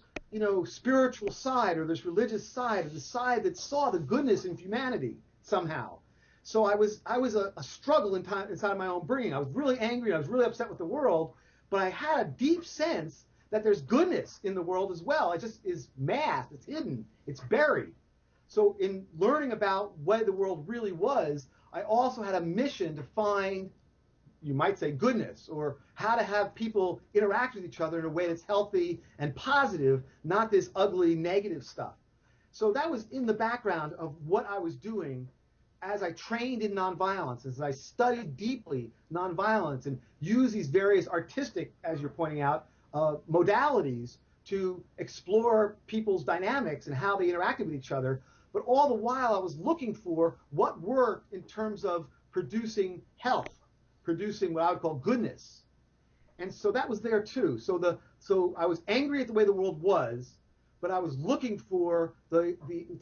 spiritual side or this religious side or the side that saw the goodness in humanity somehow. So I was a struggle inside of my own brain. I was really angry. I was really upset with the world, but I had a deep sense that there's goodness in the world as well. It just is masked. It's hidden. It's buried. So in learning about what the world really was, I also had a mission to find, you might say, goodness, or how to have people interact with each other in a way that's healthy and positive, not this ugly, negative stuff. So that was in the background of what I was doing as I trained in nonviolence, as I studied deeply nonviolence and used these various artistic, as you're pointing out, modalities to explore people's dynamics and how they interacted with each other. But all the while I was looking for what worked in terms of producing health, producing what I would call goodness. And so that was there too. So I was angry at the way the world was, but I was looking for through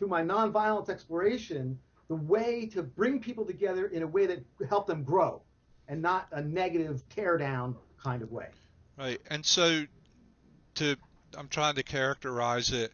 my nonviolence exploration, the way to bring people together in a way that helped them grow and not a negative tear down kind of way. Right. And so I'm trying to characterize it.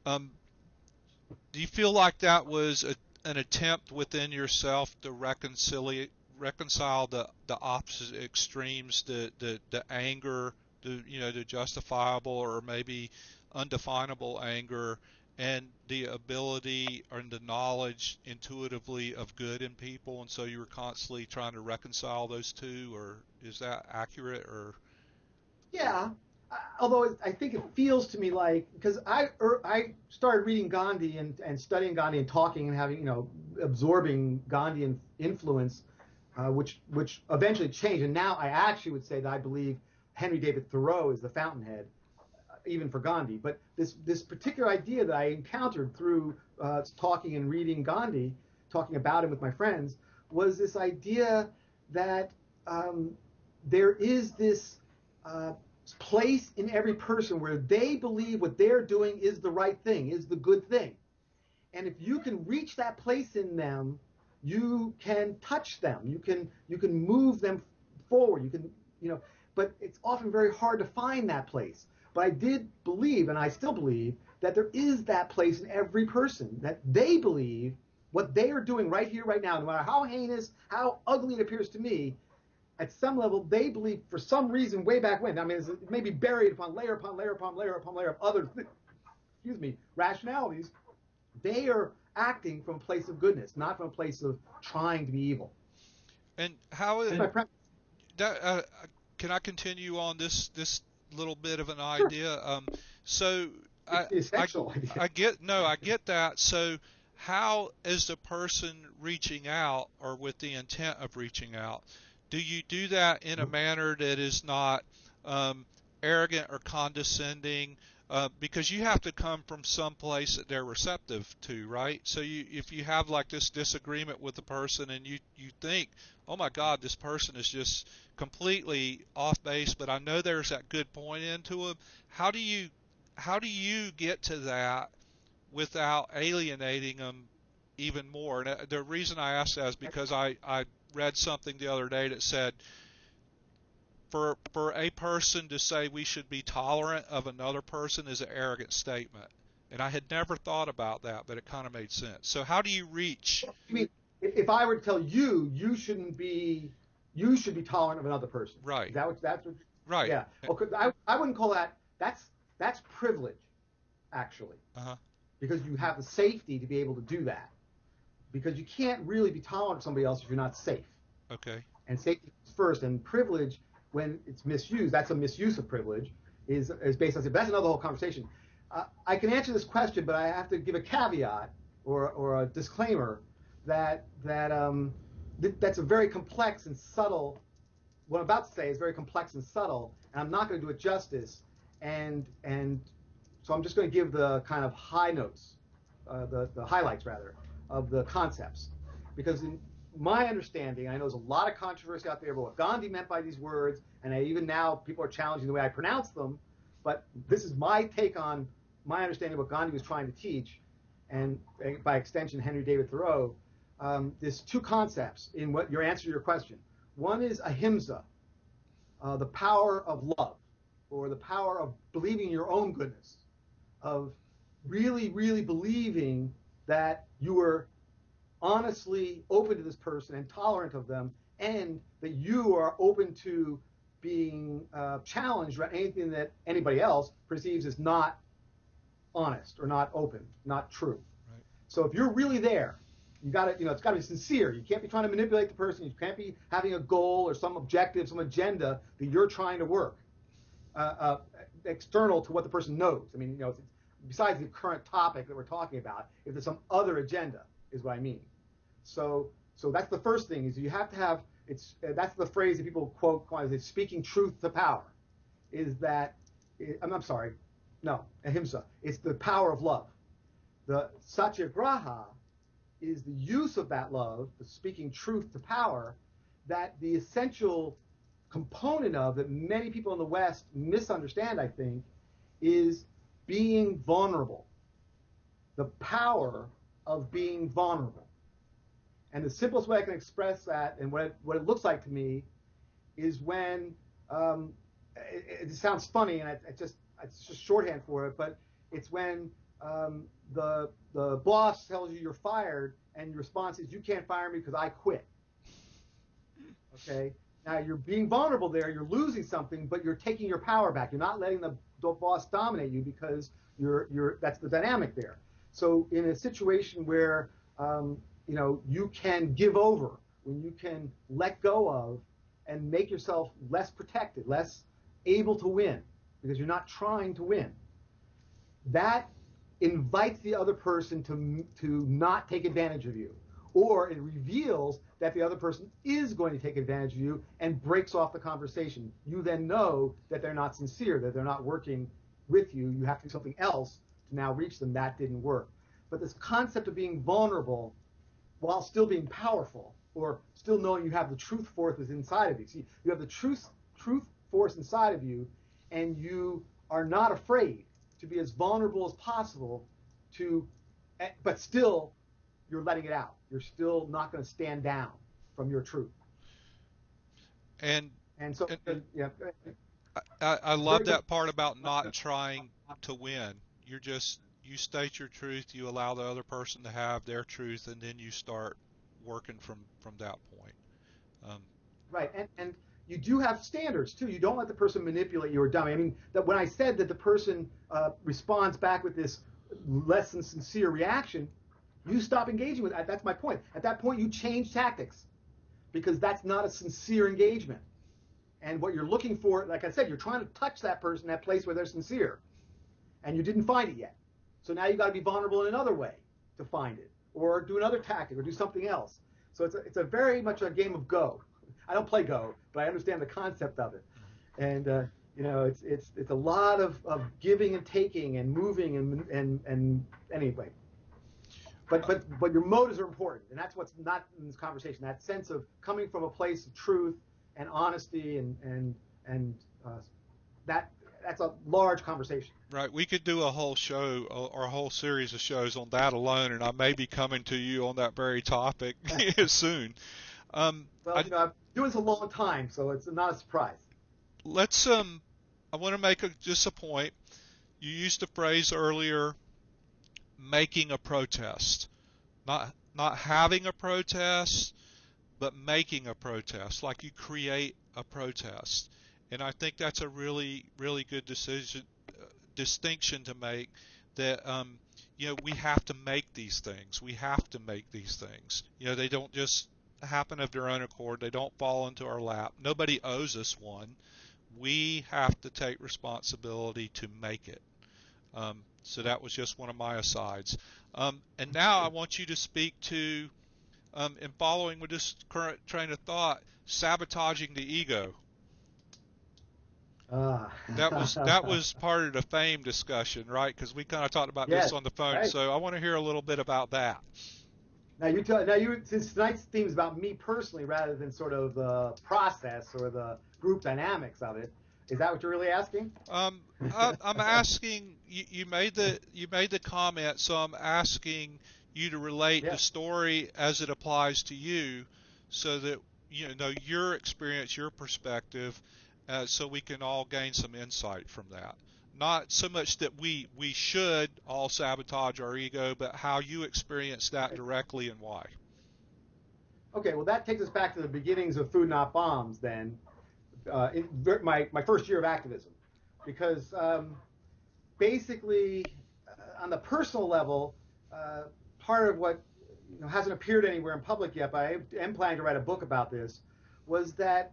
Do you feel like that was an attempt within yourself to reconcile the opposite extremes, the anger, the justifiable or maybe undefinable anger, and the ability and the knowledge intuitively of good in people, and so you were constantly trying to reconcile those two, or is that accurate? Or Yeah, although I think it feels to me like, because I started reading Gandhi and studying Gandhi and talking and having, absorbing Gandhian influence, which eventually changed. And now I actually would say that I believe Henry David Thoreau is the fountainhead, even for Gandhi. But this particular idea that I encountered through talking and reading Gandhi, talking about him with my friends, was this idea that there is this place in every person where they believe what they're doing is the right thing, is the good thing. And if you can reach that place in them, you can touch them. You can move them forward. You can, but it's often very hard to find that place. But I did believe, and I still believe, that there is that place in every person, that they believe what they are doing right here, right now, no matter how heinous, how ugly it appears to me, at some level, they believe for some reason way back when. I mean, it may be buried upon layer upon layer upon layer upon layer of other, rationalities. They are acting from a place of goodness, not from a place of trying to be evil. and how is That's my premise. that? Can I continue on this little bit of an Sure. idea? So It's the essential idea. I get that. So how is the person reaching out, or with the intent of reaching out? Do you do that in a manner that is not arrogant or condescending? Because you have to come from some place that they're receptive to, right? So if you have like this disagreement with the person and you think, oh my God, this person is just completely off base, but I know there's that good point into him. How do you get to that without alienating them even more? And the reason I ask that is because I read something the other day that said for a person to say we should be tolerant of another person is an arrogant statement. And I had never thought about that, but it kind of made sense. So how do you reach? I mean, if I were to tell you, you should be tolerant of another person. Right. Is that what that's what? Right. Yeah. Well, I wouldn't call that's privilege, actually, Uh-huh. because you have the safety to be able to do that. Because you can't really be tolerant of somebody else if you're not safe. Okay. And safety is first, and privilege, when it's misused, that's a misuse of privilege, is based on. But that's another whole conversation. I can answer this question, but I have to give a caveat or a disclaimer that that's a very complex and subtle. What I'm about to say is very complex and subtle, and I'm not going to do it justice. And so I'm just going to give the kind of high notes, the highlights rather, of the concepts, because in my understanding, I know there's a lot of controversy out there about what Gandhi meant by these words, and even now people are challenging the way I pronounce them. But this is my take on my understanding of what Gandhi was trying to teach, and by extension, Henry David Thoreau. There's two concepts in what your answer to your question. One is ahimsa, the power of love, or the power of believing in your own goodness. of really, really believing that you were honestly open to this person and tolerant of them, and that you are open to being challenged about anything that anybody else perceives as not honest or not open, not true. Right. So if you're really there, you got to, it's got to be sincere. You can't be trying to manipulate the person. You can't be having a goal or some objective, some agenda that you're trying to work external to what the person knows. I mean, it's, besides the current topic that we're talking about, if there's some other agenda, is what I mean. So that's the first thing, is you have to have, that's the phrase that people quote as speaking truth to power, is that, I'm sorry, no, ahimsa, it's the power of love. The satyagraha is the use of that love, the speaking truth to power, that the essential component of that many people in the West misunderstand, I think, is being vulnerable. The power of being vulnerable. And the simplest way I can express that, and what it looks like to me, is when it sounds funny, and it's just shorthand for it, but it's when the boss tells you you're fired, and your response is, "You can't fire me because I quit." Okay. Now you're being vulnerable there. You're losing something, but you're taking your power back. You're not letting the boss dominate you, because that's the dynamic there. So in a situation where you can give over, when you can let go of and make yourself less protected, less able to win, because you're not trying to win, that invites the other person to not take advantage of you, or it reveals that the other person is going to take advantage of you and breaks off the conversation. You then know that they're not sincere, that they're not working with you. You have to do something else to now reach them. That didn't work. But this concept of being vulnerable while still being powerful, or still knowing you have the truth force is inside of you. See, you have the truth force inside of you, and you are not afraid to be as vulnerable as possible but still you're letting it out. You're still not going to stand down from your truth. And, And so, and yeah, I it's love very that difficult. part about not trying to win. You state your truth, you allow the other person to have their truth, and then you start working from that point. Um, Right, and you do have standards too. You don't let the person manipulate you or dummy. I mean, that when I said that the person responds back with this less than sincere reaction, you stop engaging with that. That's my point. At that point, you change tactics, because that's not a sincere engagement. And what you're looking for, like I said, you're trying to touch that person, that place where they're sincere, and you didn't find it yet. So now you got to be vulnerable in another way to find it, or do another tactic, or do something else. So it's a very much a game of Go. I don't play Go, but I understand the concept of it. And it's a lot of giving and taking and moving and anyway. But your motives are important, and that's what's not in this conversation. That sense of coming from a place of truth and honesty, and that's a large conversation. right, we could do a whole show or a whole series of shows on that alone, and I may be coming to you on that very topic soon. Um, Well, I, I've been doing this a long time, so it's not a surprise. let's I want to make just a point. You used a phrase earlier, making a protest, not having a protest, but making a protest, like you create a protest. And I think that's a really, really good distinction to make, that, we have to make these things. We have to make these things. They don't just happen of their own accord. They don't fall into our lap. Nobody owes us one. We have to take responsibility to make it. So that was just one of my asides. And now I want you to speak to, in following with this current train of thought, sabotaging the ego. That was part of the fame discussion, right? Because we kind of talked about this Yes, on the phone. right. So I want to hear a little bit about that. Since tonight's theme is about me personally rather than sort of the process or the group dynamics of it, is that what you're really asking? I'm asking you. You made the comment, so I'm asking you to relate the Yeah. story as it applies to you, so that your experience, your perspective, so we can all gain some insight from that. not so much that we should all sabotage our ego, but how you experience that directly and why. Okay, well, that takes us back to the beginnings of Food Not Bombs then, in my first year of activism. Because basically, on the personal level, part of what hasn't appeared anywhere in public yet, but I am planning to write a book about this, was that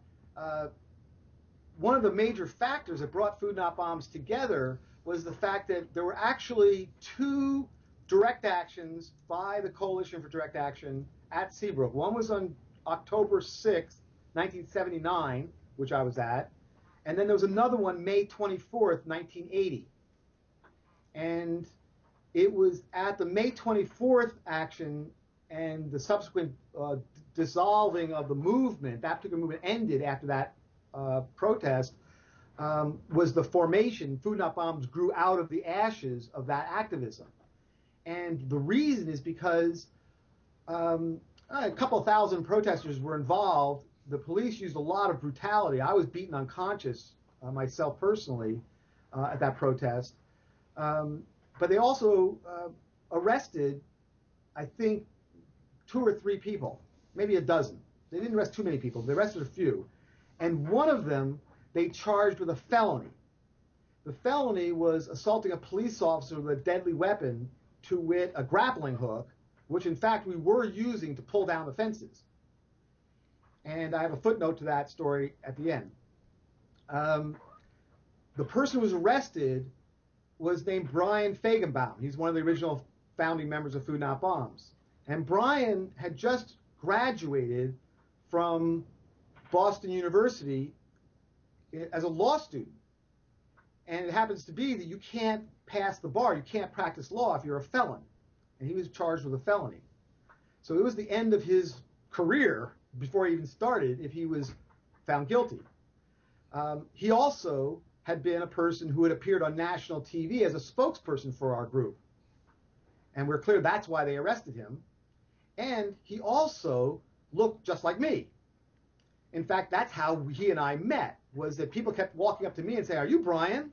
one of the major factors that brought Food Not Bombs together was the fact that there were actually two direct actions by the Coalition for Direct Action at Seabrook. One was on October 6th, 1979, which I was at, and then there was another one May 24th, 1980. And it was at the May 24th action and the subsequent dissolving of the movement, that particular movement ended after that protest, was the formation. Food Not Bombs grew out of the ashes of that activism. And the reason is because a couple thousand protesters were involved. The police used a lot of brutality. I was beaten unconscious myself personally at that protest. But they also arrested, I think, 2 or 3 people, maybe a dozen. They didn't arrest too many people. They arrested a few. And one of them they charged with a felony. The felony was assaulting a police officer with a deadly weapon, to wit, a grappling hook, which in fact we were using to pull down the fences. And I have a footnote to that story at the end. The person who was arrested was named Brian Feigenbaum. He's one of the original founding members of Food Not Bombs. And Brian had just graduated from Boston University as a law student. And it happens to be that you can't pass the bar, you can't practice law if you're a felon. And he was charged with a felony. So it was the end of his career before he even started if he was found guilty. He also had been a person who had appeared on national TV as a spokesperson for our group. And we're clear that's why they arrested him. And he also looked just like me. In fact, that's how he and I met, was that people kept walking up to me and saying, "Are you Brian?"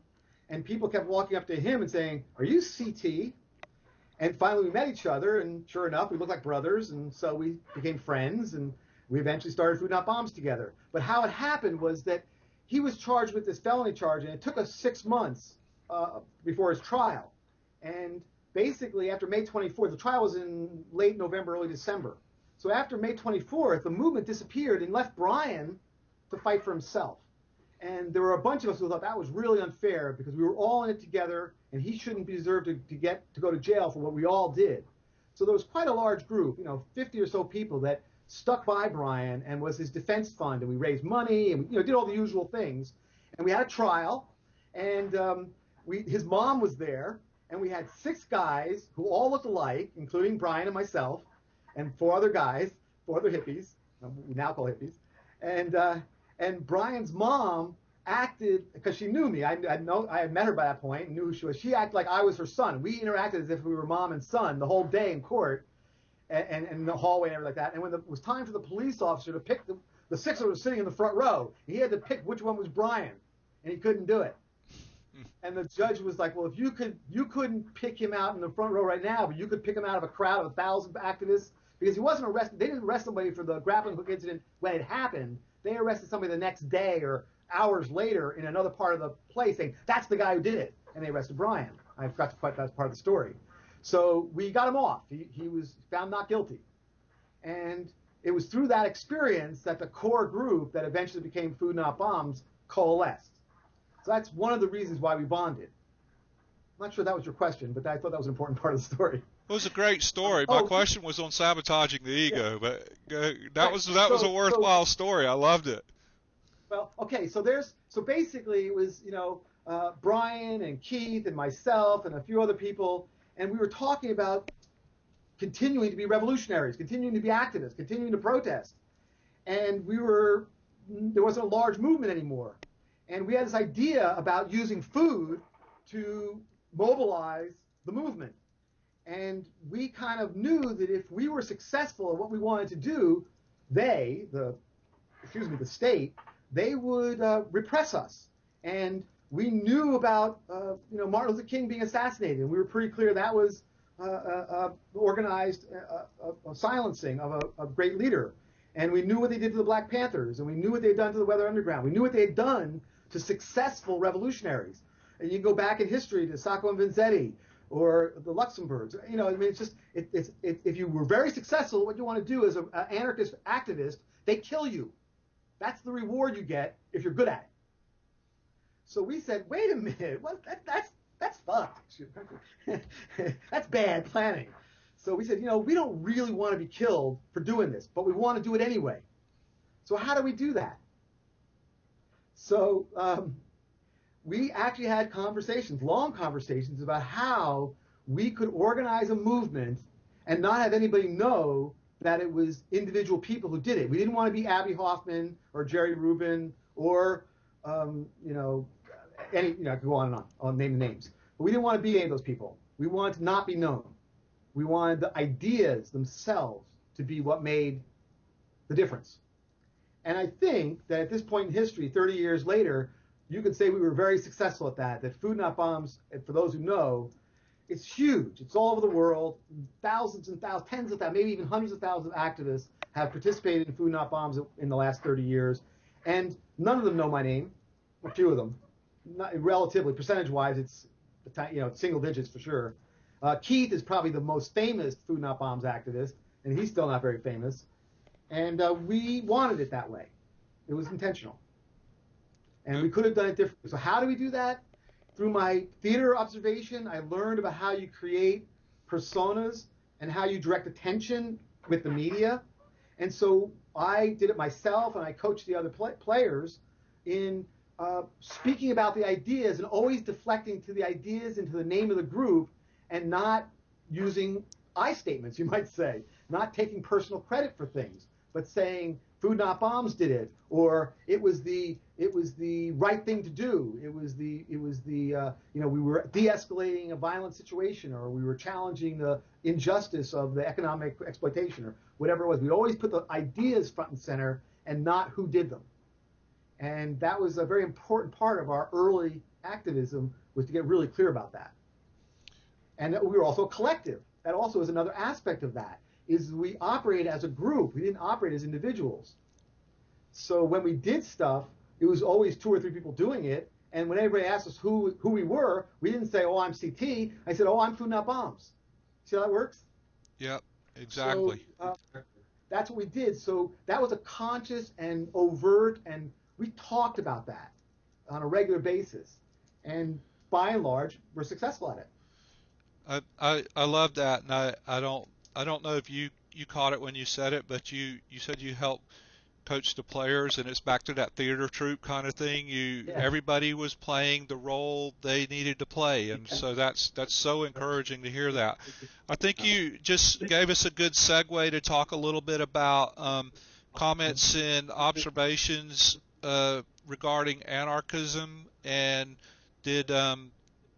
And people kept walking up to him and saying, "Are you CT?" And finally we met each other, and sure enough, we looked like brothers, and so we became friends, and we eventually started Food Not Bombs together. But how it happened was that he was charged with this felony charge, and it took us 6 months before his trial. And basically, after May 24th, the trial was in late November, early December. So after May 24th, the movement disappeared and left Brian to fight for himself. And there were a bunch of us who thought that was really unfair because we were all in it together, and he shouldn't be deserved to go to jail for what we all did. So there was quite a large group, 50 or so people that stuck by Brian and was his defense fund, and we raised money and did all the usual things. And we had a trial, and his mom was there, and we had 6 guys who all looked alike, including Brian and myself, and 4 other guys, 4 other hippies, we now call hippies, and Brian's mom acted, because she knew me, I had met her by that point, and knew who she was. She acted like I was her son. We interacted as if we were mom and son the whole day in court, and in the hallway and everything like that. And when it was time for the police officer to pick the 6 that were sitting in the front row, he had to pick which one was Brian, and he couldn't do it. And the judge was like, "Well, if you couldn't pick him out in the front row right now, but you could pick him out of a crowd of 1,000 activists," because he wasn't arrested. They didn't arrest somebody for the grappling hook incident when it happened. They arrested somebody the next day or hours later in another part of the place saying, "That's the guy who did it." And they arrested Brian. I forgot to put that part of the story. So we got him off. He was found not guilty. And it was through that experience that the core group that eventually became Food Not Bombs coalesced. So that's one of the reasons why we bonded. I'm not sure that was your question, but I thought that was an important part of the story. It was a great story. My question was on sabotaging the ego, but that was a worthwhile story. I loved it. Well, okay, so basically it was Brian and Keith and myself and a few other people, and we were talking about continuing to be revolutionaries, continuing to be activists, continuing to protest, and there wasn't a large movement anymore, and we had this idea about using food to mobilize the movement. And we kind of knew that if we were successful at what we wanted to do, the state, they would repress us. And We knew about Martin Luther King being assassinated, and we were pretty clear that was organized silencing of a great leader. And we knew what they did to the Black Panthers, and we knew what they had done to the Weather Underground. We knew what they had done to successful revolutionaries. And you go back in history to Sacco and Vanzetti or the Luxembourgs. It's just if you were very successful, what you want to do as an anarchist activist, they kill you. That's the reward you get if you're good at it. So we said, wait a minute, that's fucked. That's bad planning. So we said, we don't really want to be killed for doing this, but we want to do it anyway. So how do we do that? So we actually had conversations, long conversations, about how we could organize a movement and not have anybody know that it was individual people who did it. We didn't want to be Abby Hoffman or Jerry Rubin or, I could go on and on. I'll name the names. But we didn't want to be any of those people. We wanted to not be known. We wanted the ideas themselves to be what made the difference. And I think that at this point in history, 30 years later, you could say we were very successful at that Food Not Bombs, for those who know, it's huge. It's all over the world. Thousands and thousands, tens of thousands, maybe even hundreds of thousands of activists have participated in Food Not Bombs in the last 30 years. And none of them know my name, a few of them. Not, relatively, percentage-wise, it's single digits for sure. Keith is probably the most famous Food Not Bombs activist, and he's still not very famous. And we wanted it that way. It was intentional. And we could have done it differently. So how do we do that? Through my theater observation, I learned about how you create personas and how you direct attention with the media. And so I did it myself, and I coached the other players in speaking about the ideas and always deflecting to the ideas and to the name of the group and not using I statements, you might say, not taking personal credit for things, but saying Food Not Bombs did it, or it was the right thing to do. It was the we were de-escalating a violent situation, or we were challenging the injustice of the economic exploitation, or whatever it was. We always put the ideas front and center and not who did them. And that was a very important part of our early activism, was to get really clear about that. And that we were also a collective. That also is another aspect of that, is we operate as a group. We didn't operate as individuals. So when we did stuff, it was always 2 or 3 people doing it. And when everybody asked us who we were, we didn't say, oh, I'm CT. I said, oh, I'm Food Not Bombs. See how that works? Yep, exactly. So that's what we did. So that was a conscious and overt, and we talked about that on a regular basis. And by and large, we're successful at it. I love that, and I don't know if you caught it when you said it, but you said you helped coach the players, and it's back to that theater troupe kind of thing. Everybody was playing the role they needed to play, and so that's so encouraging to hear that. I think you just gave us a good segue to talk a little bit about comments and observations regarding anarchism, and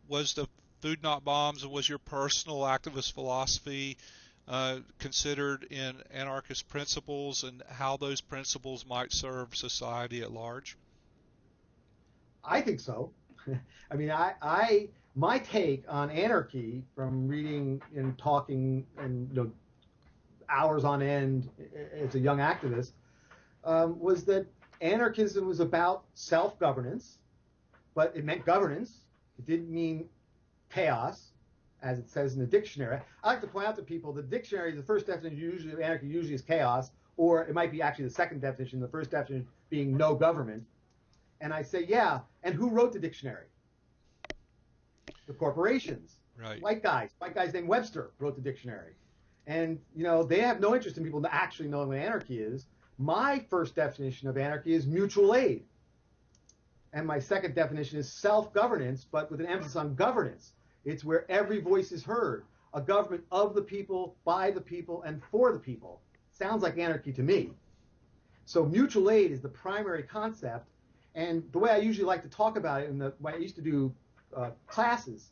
was the Food Not Bombs, and was your personal activist philosophy considered in anarchist principles, and how those principles might serve society at large? I think so. I mean, my take on anarchy, from reading and talking and hours on end as a young activist, was that anarchism was about self-governance, but it meant governance. It didn't mean chaos, as it says in the dictionary. I like to point out to people the dictionary, the first definition of anarchy usually is chaos, or it might be actually the second definition, the first definition being no government. And I say, yeah, and who wrote the dictionary? The corporations. Right. White guys named Webster wrote the dictionary. And, they have no interest in people actually knowing what anarchy is. My first definition of anarchy is mutual aid. And my second definition is self-governance, but with an emphasis on governance. It's where every voice is heard. A government of the people, by the people, and for the people. Sounds like anarchy to me. So mutual aid is the primary concept. And the way I usually like to talk about it, when I used to do classes,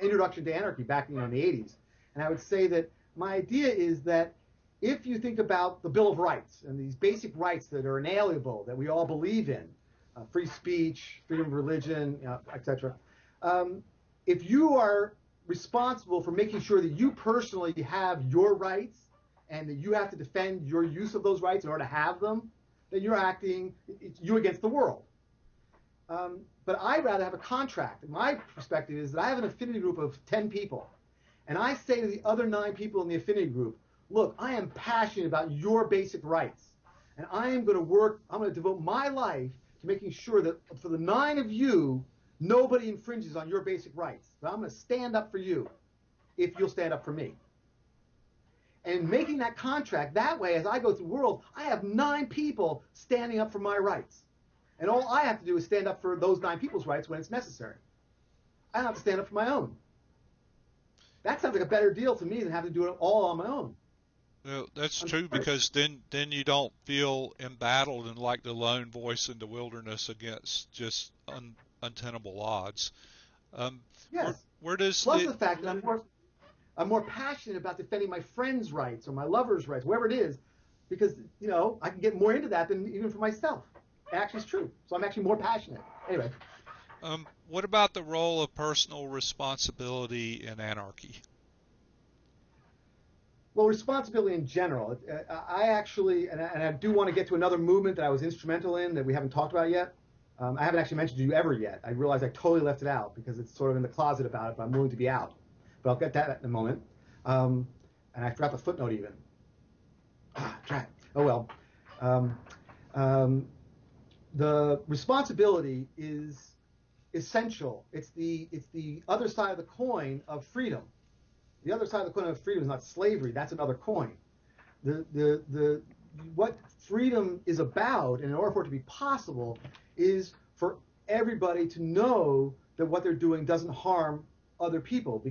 Introduction to Anarchy back in the 80s, and I would say that my idea is that if you think about the Bill of Rights and these basic rights that are inalienable, that we all believe in, free speech, freedom of religion, etc. If you are responsible for making sure that you personally have your rights and that you have to defend your use of those rights in order to have them, then you're acting you against the world. But I'd rather have a contract. My perspective is that I have an affinity group of 10 people, and I say to the other 9 people in the affinity group, look, I am passionate about your basic rights, and I am going to work, I'm going to devote my life to making sure that for the 9 of you, nobody infringes on your basic rights. But I'm going to stand up for you if you'll stand up for me. And making that contract, that way, as I go through the world, I have 9 people standing up for my rights. And all I have to do is stand up for those 9 people's rights when it's necessary. I don't have to stand up for my own. That sounds like a better deal to me than having to do it all on my own. Well, that's true, because then you don't feel embattled and like the lone voice in the wilderness against just untenable odds. Yes. Where does Plus the fact that I'm more passionate about defending my friend's rights or my lover's rights, whatever it is, because I can get more into that than even for myself. It actually is true. So I'm actually more passionate. Anyway. What about the role of personal responsibility in anarchy? Well, responsibility in general. I actually, and I do want to get to another movement that I was instrumental in that we haven't talked about yet. I haven't actually mentioned to you ever yet. I realize I totally left it out because it's sort of in the closet about it, but I'm willing to be out. But I'll get that in a moment. And I forgot the footnote even. Oh well. The responsibility is essential. It's the other side of the coin of freedom. The other side of the coin of freedom is not slavery. That's another coin. What freedom is about, and in order for it to be possible, is for everybody to know that what they're doing doesn't harm other people,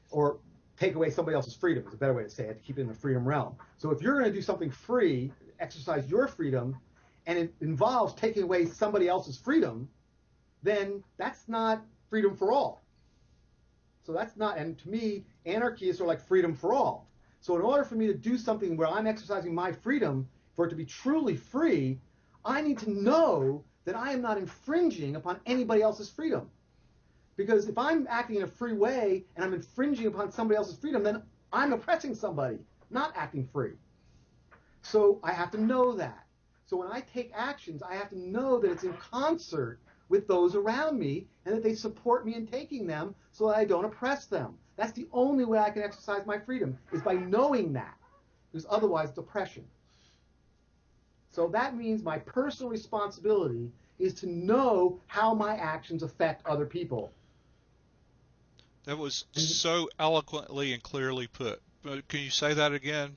or take away somebody else's freedom is a better way to say it, to keep it in the freedom realm. So if you're going to do something free, exercise your freedom, and it involves taking away somebody else's freedom, then that's not freedom for all. So that's not, and to me, anarchy is sort of like freedom for all. So in order for me to do something where I'm exercising my freedom, for it to be truly free, I need to know that I am not infringing upon anybody else's freedom. Because if I'm acting in a free way and I'm infringing upon somebody else's freedom, then I'm oppressing somebody, not acting free. So I have to know that. So when I take actions, I have to know that it's in concert with those around me and that they support me in taking them so that I don't oppress them. That's the only way I can exercise my freedom, is by knowing that. Because otherwise it's oppression. So that means my personal responsibility is to know how my actions affect other people. That was so eloquently and clearly put. But can you say that again?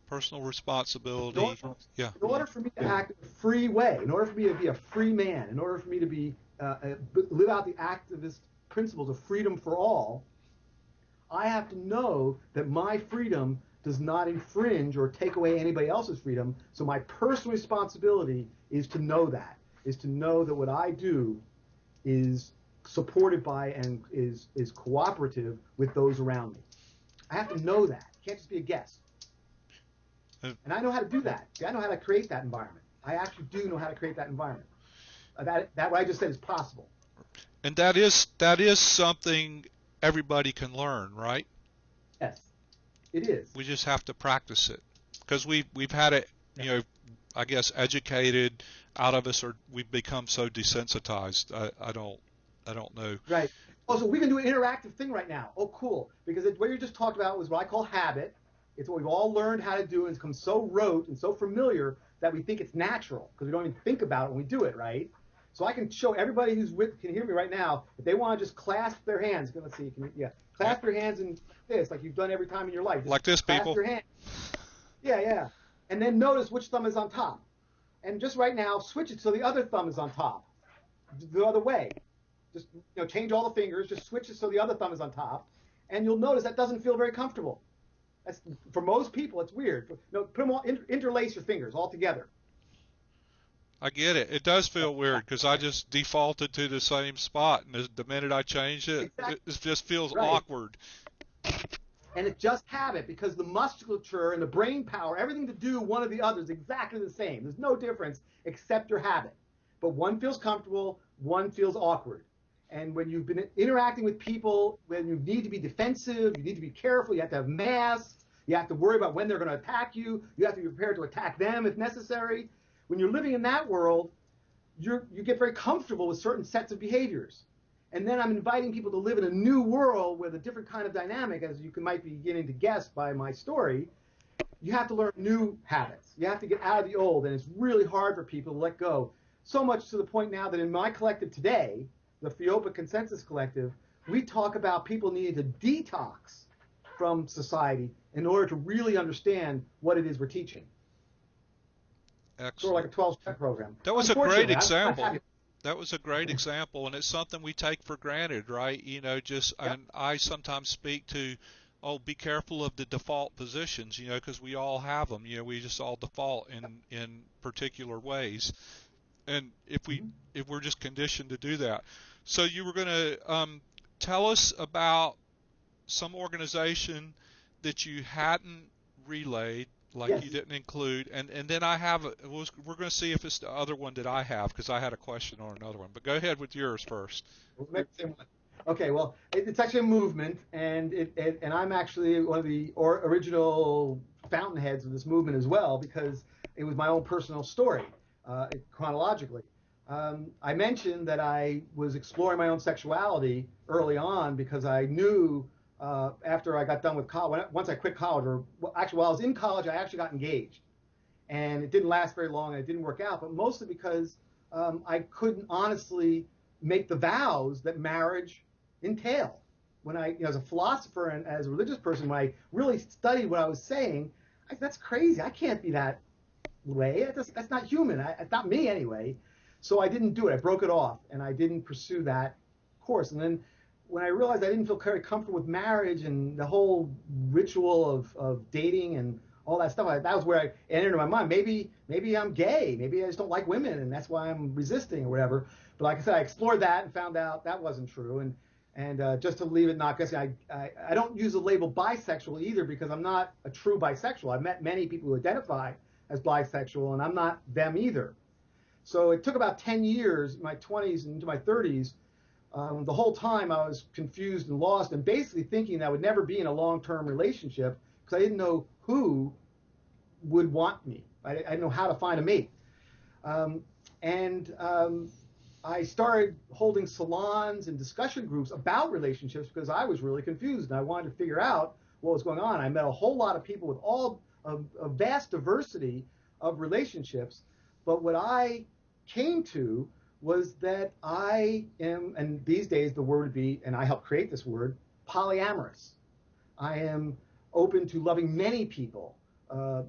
Personal responsibility. In order for me to act in a free way, in order for me to be a free man, in order for me to be live out the activist principles of freedom for all, I have to know that my freedom does not infringe or take away anybody else's freedom. So my personal responsibility is to know that what I do is supported by and is cooperative with those around me. I have to know that. It can't just be a guess. And I know how to do that. See, I know how to create that environment. I actually do know how to create that environment. That what I just said is possible. And that is something everybody can learn, right? Yes, it is. We just have to practice it, because we've had it, I guess, educated out of us, or we've become so desensitized. I don't know. Right. Also, we can do an interactive thing right now. Oh, cool. Because what you just talked about was what I call habit. It's what we've all learned how to do, and it's become so rote and so familiar that we think it's natural because we don't even think about it when we do it, right? So I can show everybody who's can hear me right now, if they want to just clasp their hands. Let's see. Clasp your hands in this, like you've done every time in your life. Just like this, clasp people. your hands. Yeah. And then notice which thumb is on top. And just right now, switch it so the other thumb is on top. The other way. Just change all the fingers. Just switch it so the other thumb is on top. And you'll notice that doesn't feel very comfortable. For most people, it's weird. Put them all, interlace your fingers all together. I get it. It does feel weird because I just defaulted to the same spot, and the minute I change it, exactly. It just feels awkward. And it's just habit, because the musculature and the brain power, everything to do one or the other is exactly the same. There's no difference except your habit. but one feels comfortable, one feels awkward. And when you've been interacting with people, when you need to be defensive, you need to be careful, you have to have masks, you have to worry about when they're going to attack you, you have to be prepared to attack them if necessary. When you're living in that world, you get very comfortable with certain sets of behaviors. And then I'm inviting people to live in a new world with a different kind of dynamic, as you might be beginning to guess by my story. You have to learn new habits. You have to get out of the old, and it's really hard for people to let go. So much to the point now that in my collective today, the FIOPA Consensus Collective, we talk about people needing to detox from society in order to really understand what it is we're teaching. Excellent. Sort of like a 12-step program. That was a great example. That was a great example, and it's something we take for granted, right? And I sometimes speak to, be careful of the default positions, because we all have them. We just all default in particular ways, and if we're just conditioned to do that. So you were going to tell us about some organization that you hadn't relayed, like you didn't include, and then we're going to see if it's the other one that I have, because I had a question on another one. But go ahead with yours first. Okay, well, it's actually a movement, and I'm actually one of the original fountainheads of this movement as well, because it was my own personal story, chronologically. I mentioned that I was exploring my own sexuality early on because I knew after I got done with college, once I quit college, while I was in college, I actually got engaged. And it didn't last very long, and it didn't work out, but mostly because I couldn't honestly make the vows that marriage entail. When I, as a philosopher and as a religious person, when I really studied what I was saying, that's crazy. I can't be that way. That's not human. It's not me anyway. So I didn't do it. I broke it off, and I didn't pursue that course. And then when I realized I didn't feel very comfortable with marriage and the whole ritual of dating and all that stuff, that was where it entered my mind. Maybe I'm gay. Maybe I just don't like women, and that's why I'm resisting or whatever. But like I said, I explored that and found out that wasn't true. And just to leave it not, because I don't use the label bisexual either, because I'm not a true bisexual. I've met many people who identify as bisexual, and I'm not them either. So it took about 10 years, my 20s and into my 30s. The whole time I was confused and lost, and basically thinking that I would never be in a long-term relationship because I didn't know who would want me. I didn't know how to find a mate. I started holding salons and discussion groups about relationships because I was really confused and I wanted to figure out what was going on. I met a whole lot of people with a vast diversity of relationships, but what I came to was that I am, and these days the word would be, and I helped create this word, polyamorous. I am open to loving many people,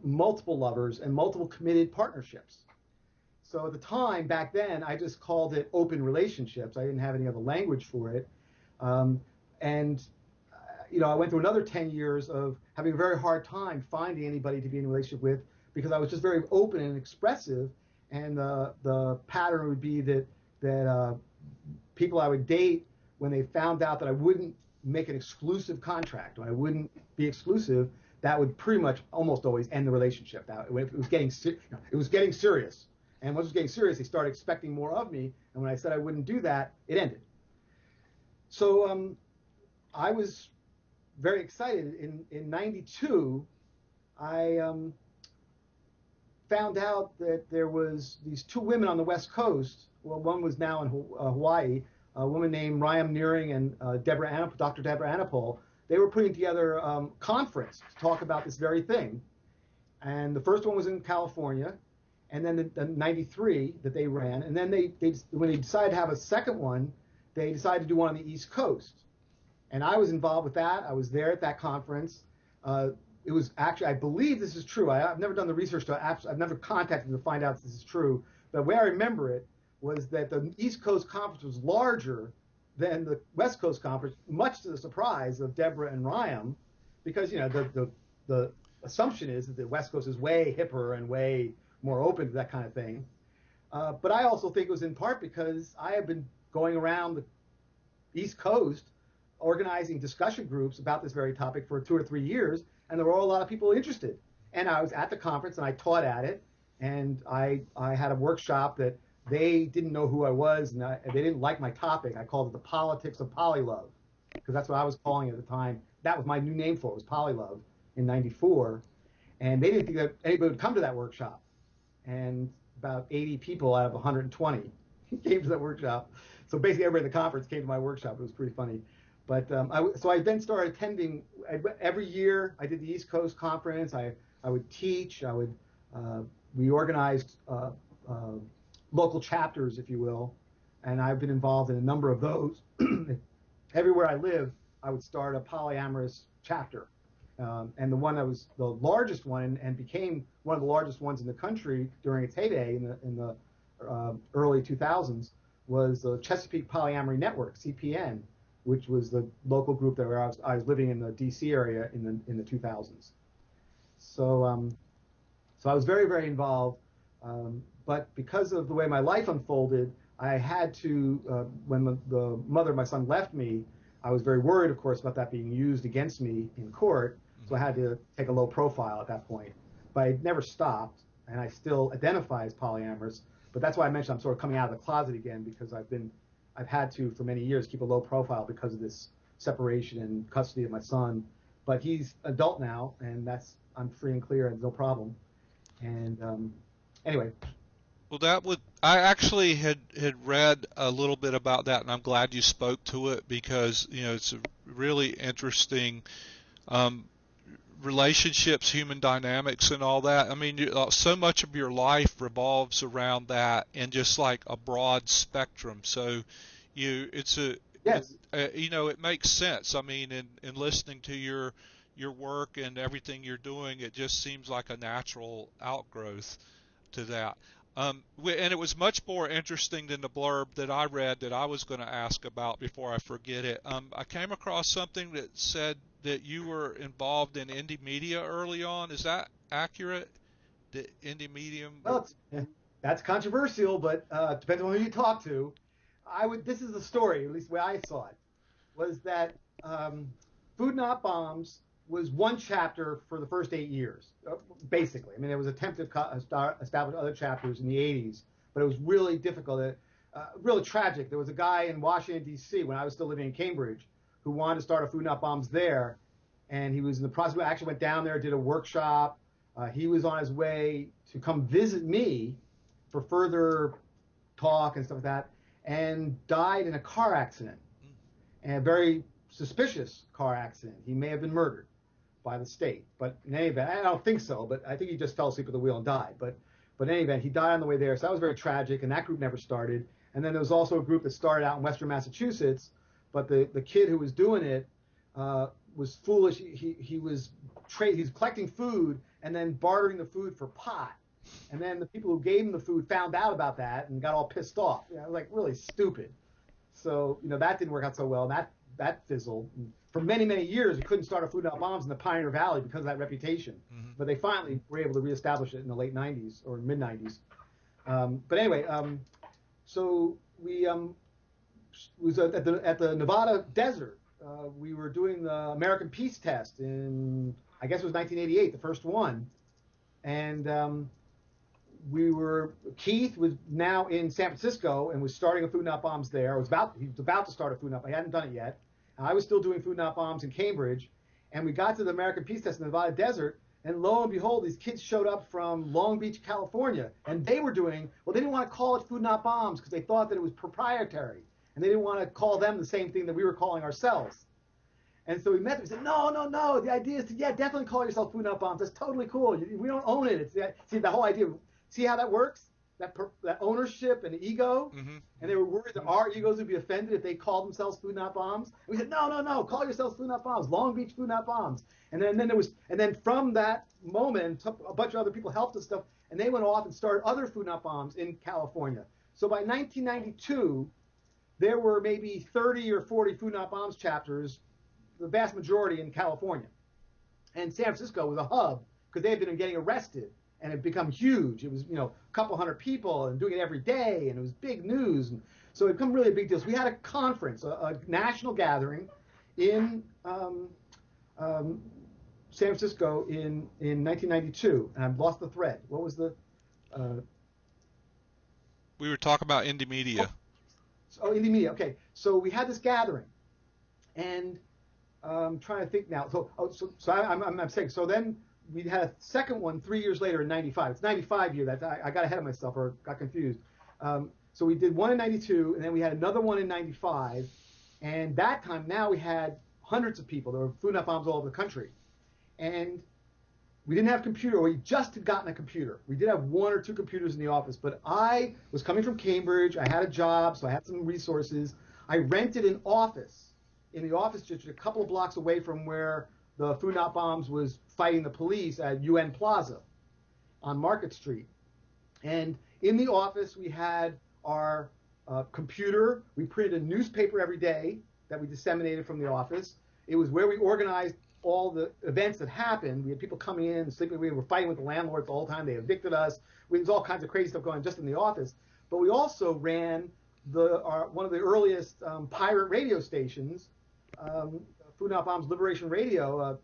multiple lovers, and multiple committed partnerships. So at the time, back then, I just called it open relationships. I didn't have any other language for it. I went through another 10 years of having a very hard time finding anybody to be in a relationship with because I was just very open and expressive. And the pattern would be that people I would date, when they found out that I wouldn't make an exclusive contract, when I wouldn't be exclusive, that would pretty much almost always end the relationship. It was getting serious. And once it was getting serious, they started expecting more of me. And when I said I wouldn't do that, it ended. So I was very excited. In 92, I found out that there was these two women on the West Coast. Well, one was now in Hawaii, a woman named Ryam Nearing and Dr. Deborah Anapol. They were putting together a conference to talk about this very thing. And the first one was in California, and then the 93 that they ran. And then when they decided to have a second one, they decided to do one on the East Coast. And I was involved with that. I was there at that conference. It was actually, I believe this is true. I've never done the research I've never contacted them to find out if this is true. But the way I remember it was that the East Coast conference was larger than the West Coast conference, much to the surprise of Deborah and Ryam, because the assumption is that the West Coast is way hipper and way more open to that kind of thing. But I also think it was in part because I have been going around the East Coast organizing discussion groups about this very topic for 2 or 3 years, and there were a lot of people interested. And I was at the conference and I taught at it, and I had a workshop that they didn't know who I was, and they didn't like my topic. I called it the politics of polylove, because that's what I was calling it at the time. That was my new name for it, was polylove in '94, and they didn't think that anybody would come to that workshop. And about 80 people out of 120 came to that workshop. So basically, everybody at the conference came to my workshop. It was pretty funny. But so I then started attending every year. I did the East Coast conference. I would teach. We organized local chapters, if you will, and I've been involved in a number of those. Everywhere I lived, I would start a polyamorous chapter. And the one that was the largest one and became one of the largest ones in the country during its heyday in the early 2000s was the Chesapeake Polyamory Network, CPN, which was the local group that I was living in the D.C. area in the 2000s. So so I was very, very involved. But because of the way my life unfolded, I had to, when the mother of my son left me, I was very worried, of course, about that being used against me in court. So I had to take a low profile at that point. But I never stopped, and I still identify as polyamorous. But that's why I mentioned I'm sort of coming out of the closet again, because I've had to, for many years, keep a low profile because of this separation and custody of my son. But he's adult now, and I'm free and clear, and no problem. And anyway. Well, I actually had read a little bit about that, and I'm glad you spoke to it because, it's a really interesting relationships, human dynamics, and all that. I mean, so much of your life revolves around that in just like a broad spectrum. So, Yes. it makes sense. I mean, in listening to your work and everything you're doing, it just seems like a natural outgrowth to that. And it was much more interesting than the blurb that I read that I was going to ask about before I forget it. I came across something that said that you were involved in indie media early on. Is that accurate? The indie medium? Well, that's controversial, but depends on who you talk to. This is the story, at least the way I saw it, was that Food Not Bombs was one chapter for the first 8 years, basically. I mean, there was attempt to establish other chapters in the 80s, but it was really difficult, really tragic. There was a guy in Washington, D.C., when I was still living in Cambridge, who wanted to start a Food Not Bombs there, and he was in the process. I actually went down there, did a workshop. He was on his way to come visit me for further talk and stuff like that, and died in a car accident, and a very suspicious car accident. He may have been murdered by the state, but in any event, I don't think so, but I think he just fell asleep at the wheel and died. But in any event, he died on the way there, so that was very tragic, and that group never started. And then there was also a group that started out in Western Massachusetts, but the kid who was doing it was foolish. He was collecting food and then bartering the food for pot. And then the people who gave him the food found out about that and got all pissed off. Like really stupid. So that didn't work out so well. And that fizzled. And for many, many years, we couldn't start a Food Not Bombs in the Pioneer Valley because of that reputation. Mm-hmm. But they finally were able to reestablish it in the late 90s or mid 90s. But anyway, so we was at the Nevada desert. We were doing the American Peace Test in, I guess it was 1988, the first one. And Keith was now in San Francisco and was starting a Food Not Bombs there. He was about to start a Food Not Bombs. He hadn't done it yet. And I was still doing Food Not Bombs in Cambridge. And we got to the American Peace Test in the Nevada desert. And lo and behold, these kids showed up from Long Beach, California. And they didn't want to call it Food Not Bombs because they thought that it was proprietary. And they didn't want to call them the same thing that we were calling ourselves. And so we met them. We said, no. The idea is to, definitely call yourself Food Not Bombs. That's totally cool. We don't own it. See, the whole idea. See how that works? That ownership and ego. Mm-hmm. And they were worried that our egos would be offended if they called themselves Food Not Bombs. And we said, no. Call yourselves Food Not Bombs. Long Beach Food Not Bombs. And then from that moment, a bunch of other people helped us stuff, and they went off and started other Food Not Bombs in California. So by 1992, there were maybe 30 or 40 Food Not Bombs chapters, the vast majority in California. And San Francisco was a hub because they had been getting arrested and it had become huge. It was, a couple hundred people and doing it every day, and it was big news. And so it became really a big deal. So we had a conference, a national gathering in San Francisco in 1992, and I've lost the thread. What was the... We were talking about indie media. Indie media. Okay, so we had this gathering, and I'm trying to think now. I'm saying. So then we had a second one 3 years later in '95. It's '95 year. I got ahead of myself or got confused. So we did one in '92, and then we had another one in '95, and that time now we had hundreds of people. There were food not bombs all over the country, and we didn't have computer. We just had gotten a computer. We did have one or two computers in the office, but I was coming from Cambridge. I had a job, so I had some resources. I rented an office in the office district a couple of blocks away from where the Food Not Bombs was fighting the police at UN Plaza on Market Street. And in the office, we had our computer. We printed a newspaper every day that we disseminated from the office. It was where we organized all the events that happened. We had people coming in and sleeping. We were fighting with the landlords the whole time. They evicted us. There was all kinds of crazy stuff going on just in the office. But we also ran one of the earliest pirate radio stations, Food Not Bombs Liberation Radio, a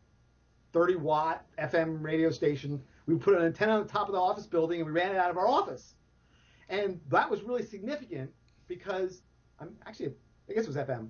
30-watt FM radio station. We put an antenna on the top of the office building, and we ran it out of our office. And that was really significant because I guess it was FM,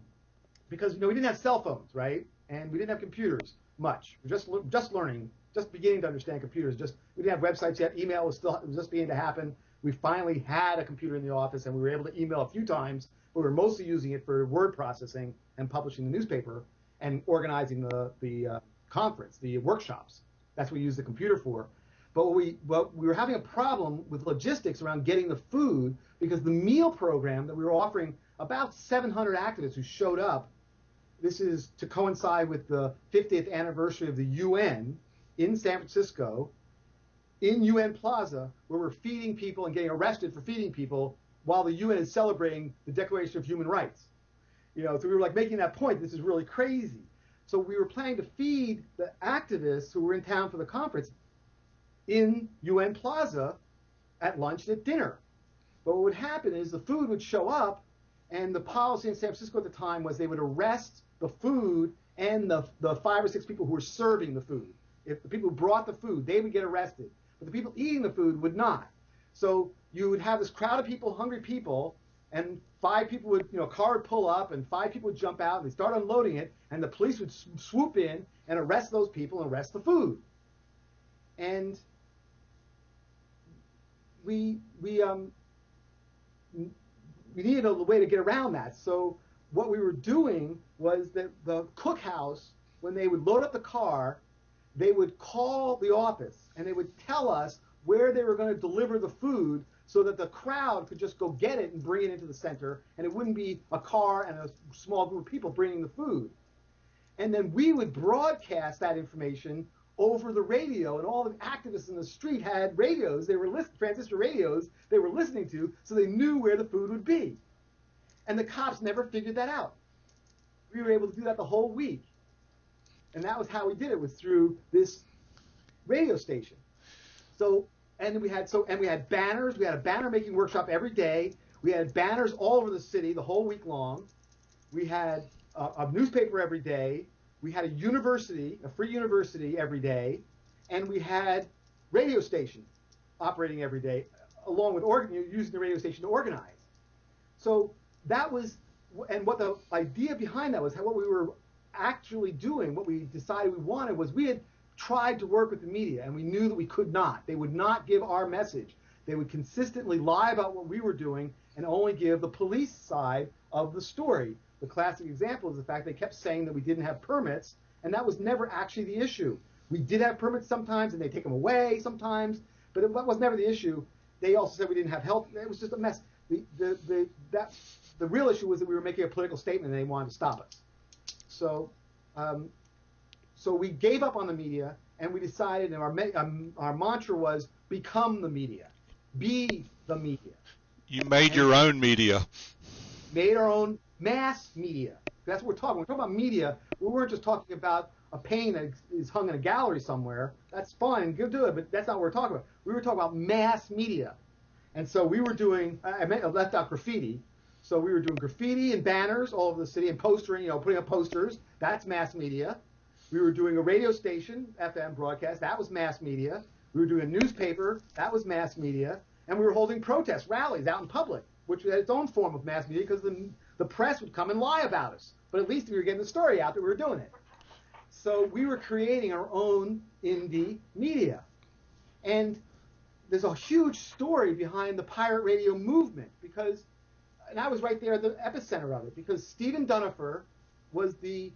because we didn't have cell phones, right? And we didn't have computers much. We were just learning, just beginning to understand computers. We didn't have websites yet. Email was just beginning to happen. We finally had a computer in the office, and we were able to email a few times, but we were mostly using it for word processing and publishing the newspaper and organizing the conference, the workshops. That's what we used the computer for. But we were having a problem with logistics around getting the food, because the meal program that we were offering about 700 activists who showed up. This is to coincide with the 50th anniversary of the UN in San Francisco, in UN Plaza, where we're feeding people and getting arrested for feeding people while the UN is celebrating the Declaration of Human Rights. So we were like making that point. This is really crazy. So we were planning to feed the activists who were in town for the conference in UN Plaza at lunch and at dinner. But what would happen is the food would show up, and the policy in San Francisco at the time was they would arrest the food and the 5 or 6 people who were serving the food. If the people who brought the food, they would get arrested. But the people eating the food would not. So you would have this crowd of people, hungry people, and 5 people would, a car would pull up, and 5 people would jump out, and they'd start unloading it, and the police would swoop in and arrest those people and arrest the food. And we needed a way to get around that. So what we were doing was that the cookhouse, when they would load up the car, they would call the office and they would tell us where they were going to deliver the food, so that the crowd could just go get it and bring it into the center, and it wouldn't be a car and a small group of people bringing the food. And then we would broadcast that information over the radio, and all the activists in the street had radios. They were transistor radios they were listening to, so they knew where the food would be. And the cops never figured that out. We were able to do that the whole week. And that was how we did it, was through this radio station. And we had banners. We had a banner making workshop every day. We had banners all over the city the whole week long. We had a newspaper every day. We had a university, a free university every day. And we had radio station operating every day, along with using the radio station to organize. So that was, and what the idea behind that was, what we were actually doing, what we decided we wanted was, we had tried to work with the media, and we knew that we could not. They would not give our message. They would consistently lie about what we were doing and only give the police side of the story. The classic example is the fact they kept saying that we didn't have permits, and that was never actually the issue. We did have permits sometimes, and they take them away sometimes, but that was never the issue. They also said we didn't have health. It was just a mess. The real issue was that we were making a political statement, and they wanted to stop us. So we gave up on the media, and we decided, and our mantra was, become the media. Be the media. You made your own media. Made our own mass media. That's what we're talking. When we're talking about media, we weren't just talking about a painting that is hung in a gallery somewhere. That's fine, good to it, but that's not what we're talking about. We were talking about mass media. And so we were doing, I left out graffiti. So we were doing graffiti and banners all over the city, and postering, putting up posters. That's mass media. We were doing a radio station, FM broadcast. That was mass media. We were doing a newspaper. That was mass media. and we were holding protest rallies out in public, which had its own form of mass media because the press would come and lie about us. But at least we were getting the story out that we were doing it. So we were creating our own indie media. And there's a huge story behind the pirate radio movement because, and I was right there at the epicenter of it, because Stephen Dunifer was the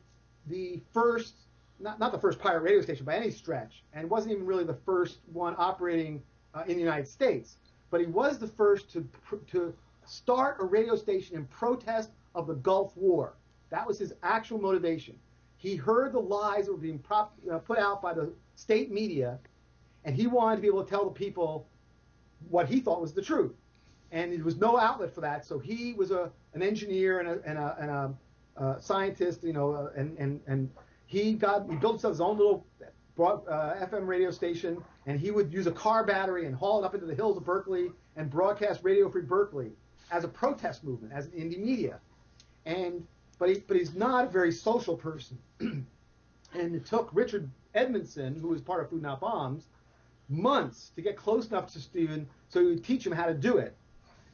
first, not the first pirate radio station by any stretch, and wasn't even really the first one operating in the United States, but he was the first to start a radio station in protest of the Gulf War. That was his actual motivation. He heard the lies that were being put out by the state media, and he wanted to be able to tell the people what he thought was the truth. And there was no outlet for that, so he was an engineer and a scientist, and he built himself his own little FM radio station, and he would use a car battery and haul it up into the hills of Berkeley and broadcast Radio Free Berkeley as a protest movement, as an indie media. But he's not a very social person. And it took Richard Edmondson, who was part of Food Not Bombs, months to get close enough to Stephen so he would teach him how to do it.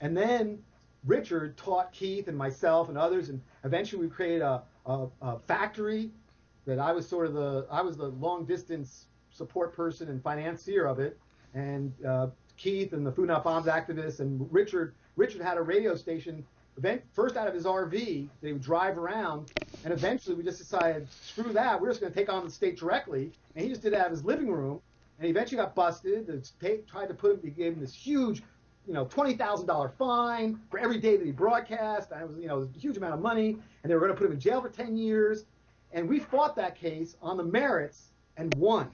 And then Richard taught Keith and myself and others, and eventually we created a factory that I was the long distance support person and financier of it, and Keith and the Food Not Bombs activists and Richard had a radio station first out of his RV. They would drive around, and eventually we just decided, screw that, we're just going to take on the state directly, and he just did it out of his living room, and he eventually got busted. The state tried to he gave him this huge, $20,000 fine for every day that he broadcast, and it was a huge amount of money, and they were going to put him in jail for 10 years, and we fought that case on the merits and won,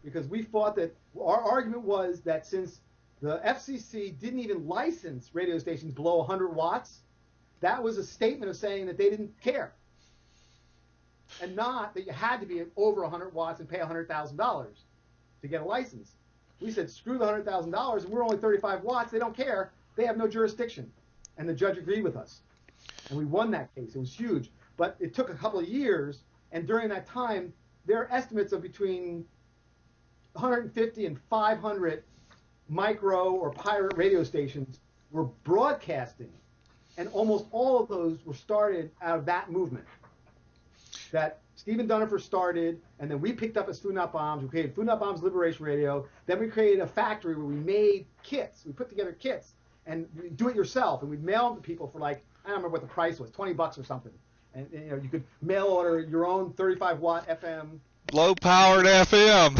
because we fought that our argument was that since the FCC didn't even license radio stations below 100 watts, that was a statement of saying that they didn't care, and not that you had to be over 100 watts and pay $100,000 to get a license. We said, screw the $100,000, and we're only 35 watts. They don't care. They have no jurisdiction. And the judge agreed with us. And we won that case. It was huge. But it took a couple of years, and during that time, there are estimates of between 150 and 500 micro or pirate radio stations were broadcasting, and almost all of those were started out of that movement that Stephen Dunifer started, and then we picked up as Food Not Bombs. We created Food Not Bombs Liberation Radio. Then we created a factory where we made kits. We put together kits and do it yourself, and we'd mail them to people for I don't remember what the price was, $20 or something. And you could mail order your own 35-watt FM. Low-powered FM.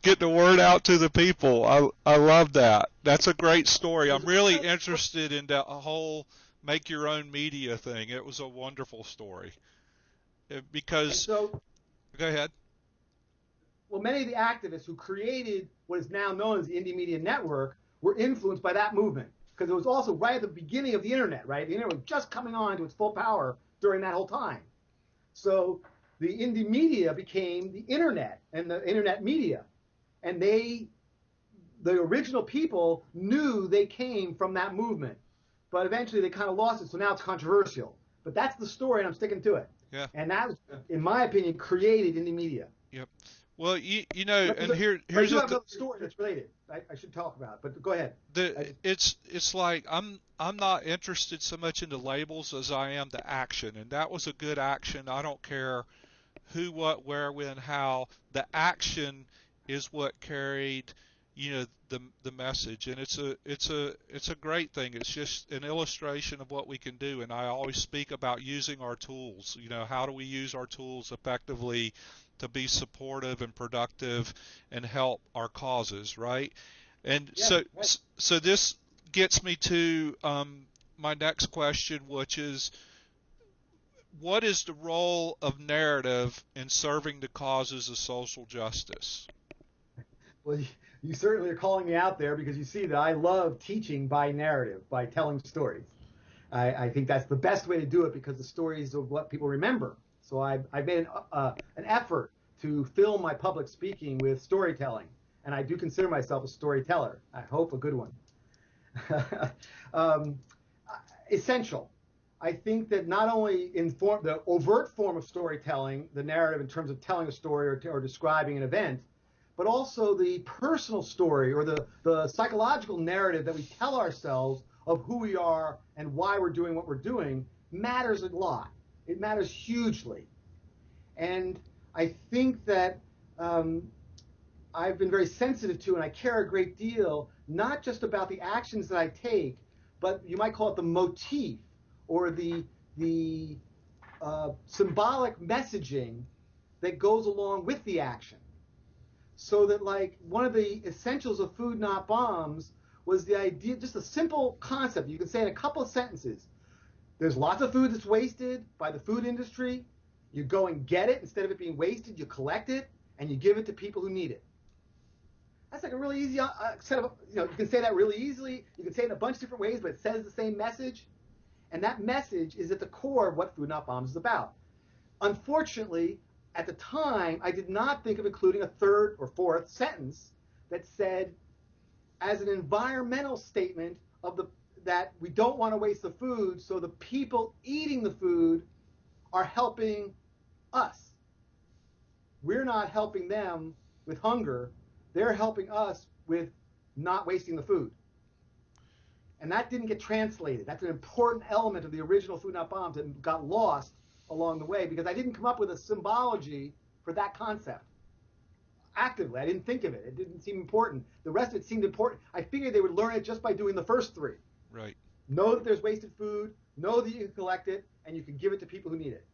Get the word out to the people. I love that. That's a great story. I'm really interested in that whole make your own media thing. It was a wonderful story. Because, go ahead. Well, many of the activists who created what is now known as the Indie Media Network were influenced by that movement, because it was also right at the beginning of the internet, right? The internet was just coming on to its full power during that whole time. So the indie media became the internet and the internet media. And the original people knew they came from that movement, but eventually they kind of lost it. So now it's controversial, but that's the story, and I'm sticking to it. Yeah. And that, in my opinion, created indie media. Yep. Well, and here's another story that's related. I should talk about it, but go ahead. It's like I'm not interested so much in the labels as I am the action, and that was a good action. I don't care who, what, where, when, how. The action is what carried, the message, and it's a great thing. It's just an illustration of what we can do. And I always speak about using our tools. How do we use our tools effectively to be supportive and productive and help our causes, right? And so this gets me to my next question, which is, what is the role of narrative in serving the causes of social justice? Well, you certainly are calling me out there, because you see that I love teaching by narrative, by telling stories. I think that's the best way to do it, because the stories are what people remember. So I've made an effort to fill my public speaking with storytelling, and I do consider myself a storyteller. I hope a good one. Essential. I think that not only the overt form of storytelling, the narrative in terms of telling a story or describing an event, but also the personal story or the psychological narrative that we tell ourselves of who we are and why we're doing what we're doing matters a lot. It matters hugely. And I think that I've been very sensitive to, and I care a great deal, not just about the actions that I take, but you might call it the motif or the symbolic messaging that goes along with the action. So that, like, one of the essentials of Food Not Bombs was the idea, just a simple concept. You can say in a couple of sentences. There's lots of food that's wasted by the food industry. You go and get it. Instead of it being wasted, you collect it and you give it to people who need it. That's like a really easy set of, you can say that really easily. You can say it in a bunch of different ways, but it says the same message. And that message is at the core of what Food Not Bombs is about. Unfortunately, at the time, I did not think of including a third or fourth sentence that said, as an environmental statement that we don't want to waste the food, so the people eating the food are helping us. We're not helping them with hunger. They're helping us with not wasting the food. And that didn't get translated. That's an important element of the original Food Not Bombs that got lost along the way because I didn't come up with a symbology for that concept. Actively, I didn't think of it. It didn't seem important. The rest of it seemed important. I figured they would learn it just by doing the first three. Right. Know that there's wasted food, know that you can collect it, and you can give it to people who need it.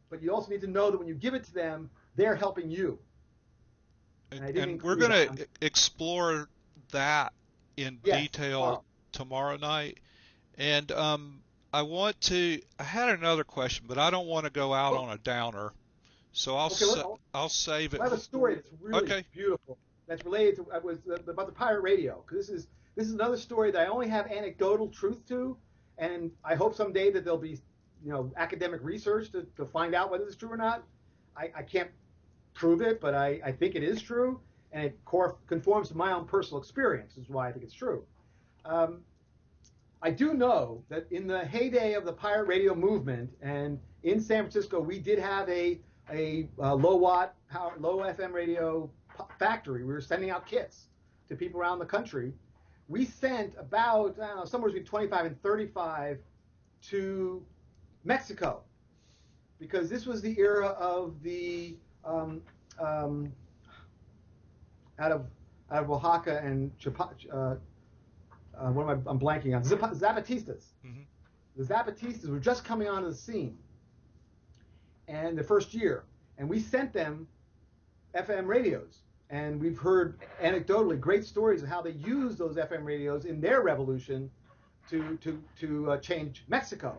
But you also need to know that when you give it to them, they're helping you. And we're going to explore that in detail tomorrow night. And I had another question, but I don't want to go out on a downer. So I'll save it. I have a story that's really beautiful that's related to about the pirate radio, because this is another story that I only have anecdotal truth to, and I hope someday that there'll be academic research to find out whether it's true or not. I can't prove it, but I think it is true, and it conforms to my own personal experience, is why I think it's true. I do know that in the heyday of the pirate radio movement, and in San Francisco, we did have a low watt power, low FM radio factory. We were sending out kits to people around the country. We sent about somewhere between 25 and 35 to Mexico, because this was the era of the out of Oaxaca and I'm blanking on Zapatistas. Mm-hmm. The Zapatistas were just coming onto the scene, and the first year, and we sent them FM radios, and we've heard anecdotally great stories of how they used those FM radios in their revolution to change Mexico.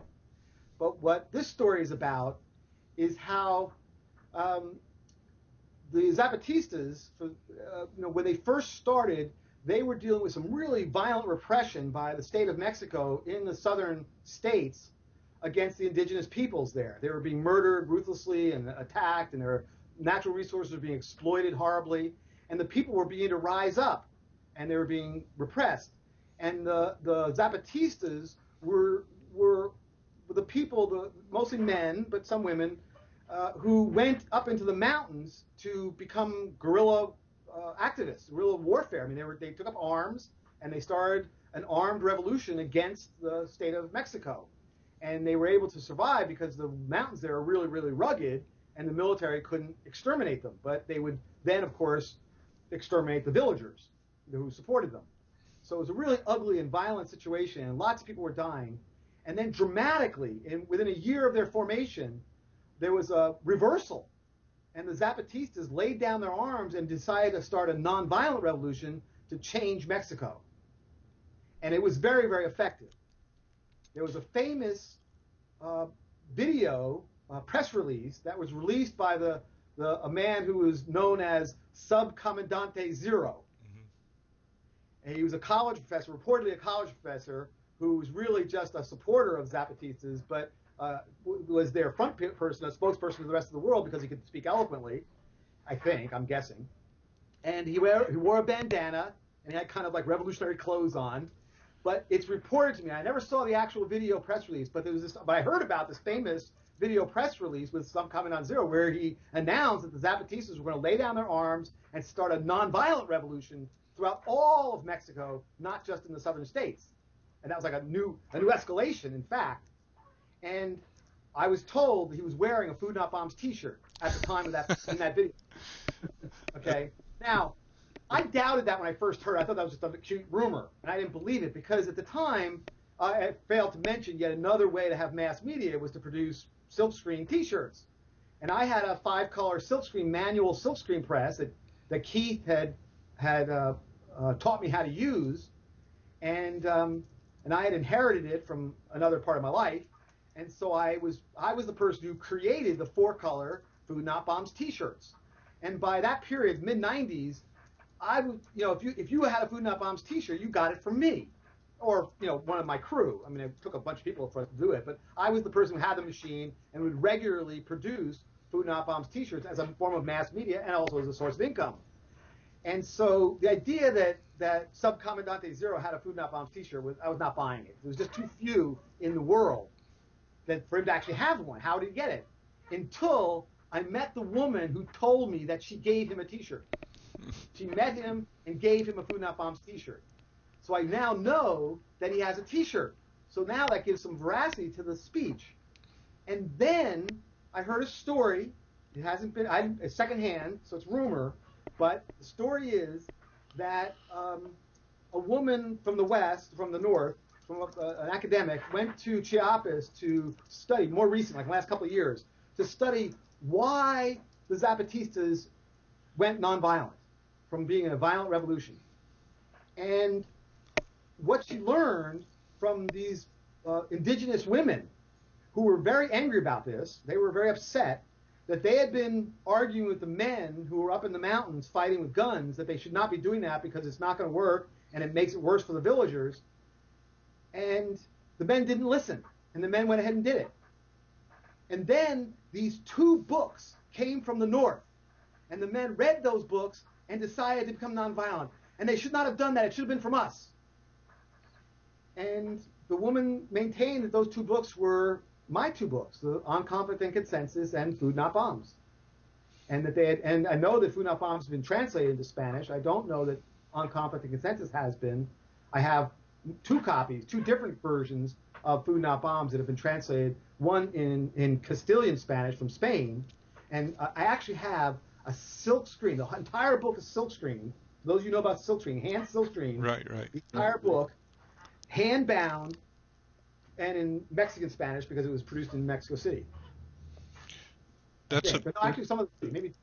But what this story is about is how the Zapatistas, when they first started, they were dealing with some really violent repression by the state of Mexico in the southern states against the indigenous peoples there. They were being murdered ruthlessly and attacked, and their natural resources were being exploited horribly, and the people were beginning to rise up, and they were being repressed. And the Zapatistas were the people, mostly men, but some women, who went up into the mountains to become guerrilla activists, guerrilla warfare. I mean, they took up arms and they started an armed revolution against the state of Mexico. And they were able to survive because the mountains there are really, really rugged, and the military couldn't exterminate them. But they would then, of course, exterminate the villagers who supported them. So it was a really ugly and violent situation, and lots of people were dying. And then dramatically, within a year of their formation, there was a reversal. And the Zapatistas laid down their arms and decided to start a nonviolent revolution to change Mexico. And it was very, very effective. There was a famous video, press release, that was released by a man who was known as Subcomandante Zero. Mm-hmm. And he was a college professor, reportedly a college professor, who was really just a supporter of Zapatistas, but was their front person, a spokesperson for the rest of the world, because he could speak eloquently, I'm guessing. And he wore a bandana, and he had kind of like revolutionary clothes on. But it's reported to me, I never saw the actual video press release, but I heard about this famous video press release with Some Comment on Zero, where he announced that the Zapatistas were going to lay down their arms and start a nonviolent revolution throughout all of Mexico, not just in the southern states. And that was like a new escalation, in fact. And I was told he was wearing a Food Not Bombs T-shirt at the time of that in that video. Okay. Now, I doubted that when I first heard it. I thought that was just a cute rumor, and I didn't believe it because at the time, I failed to mention yet another way to have mass media was to produce silkscreen T-shirts. And I had a 5-color silkscreen manual silkscreen press that Keith had taught me how to use, and I had inherited it from another part of my life, and so I was the person who created the 4-color Food Not Bombs T-shirts. And by that period, mid '90s, I would, if you had a Food Not Bombs T-shirt, you got it from me, or one of my crew. I mean, it took a bunch of people for us to do it, but I was the person who had the machine and would regularly produce Food Not Bombs T-shirts as a form of mass media and also as a source of income. And so the idea that Subcomandante Zero had a Food Not Bombs T-shirt, I was not buying it. There was just too few in the world for him to actually have one. How did he get it? Until I met the woman who told me that she gave him a T-shirt. She met him and gave him a Food Not Bombs T-shirt. So I now know that he has a T-shirt. So now that gives some veracity to the speech. And then I heard a story. It hasn't been it's secondhand, so it's rumor. But the story is that a woman from the West, from the North, from an academic, went to Chiapas to study, more recently, like the last couple of years, to study why the Zapatistas went nonviolent from being in a violent revolution. And what she learned from these indigenous women who were very angry about this, they were very upset that they had been arguing with the men who were up in the mountains fighting with guns, that they should not be doing that because it's not going to work and it makes it worse for the villagers. And the men didn't listen, and the men went ahead and did it. And then these 2 books came from the north, and the men read those books and decided to become nonviolent. And they should not have done that. It should have been from us. And the woman maintained that those 2 books were my 2 books, the On Conflict and Consensus and Food Not Bombs. And that and I know that Food Not Bombs has been translated into Spanish. I don't know that On Conflict and Consensus has been. I have 2 copies, 2 different versions of Food Not Bombs that have been translated, one in Castilian Spanish from Spain, and I actually have a silk screen. The entire book is silk screen. For those of you who know about silk screen, hand silk screen. Right. The entire book, hand bound, and in Mexican Spanish because it was produced in Mexico City. That's actually some of the maybe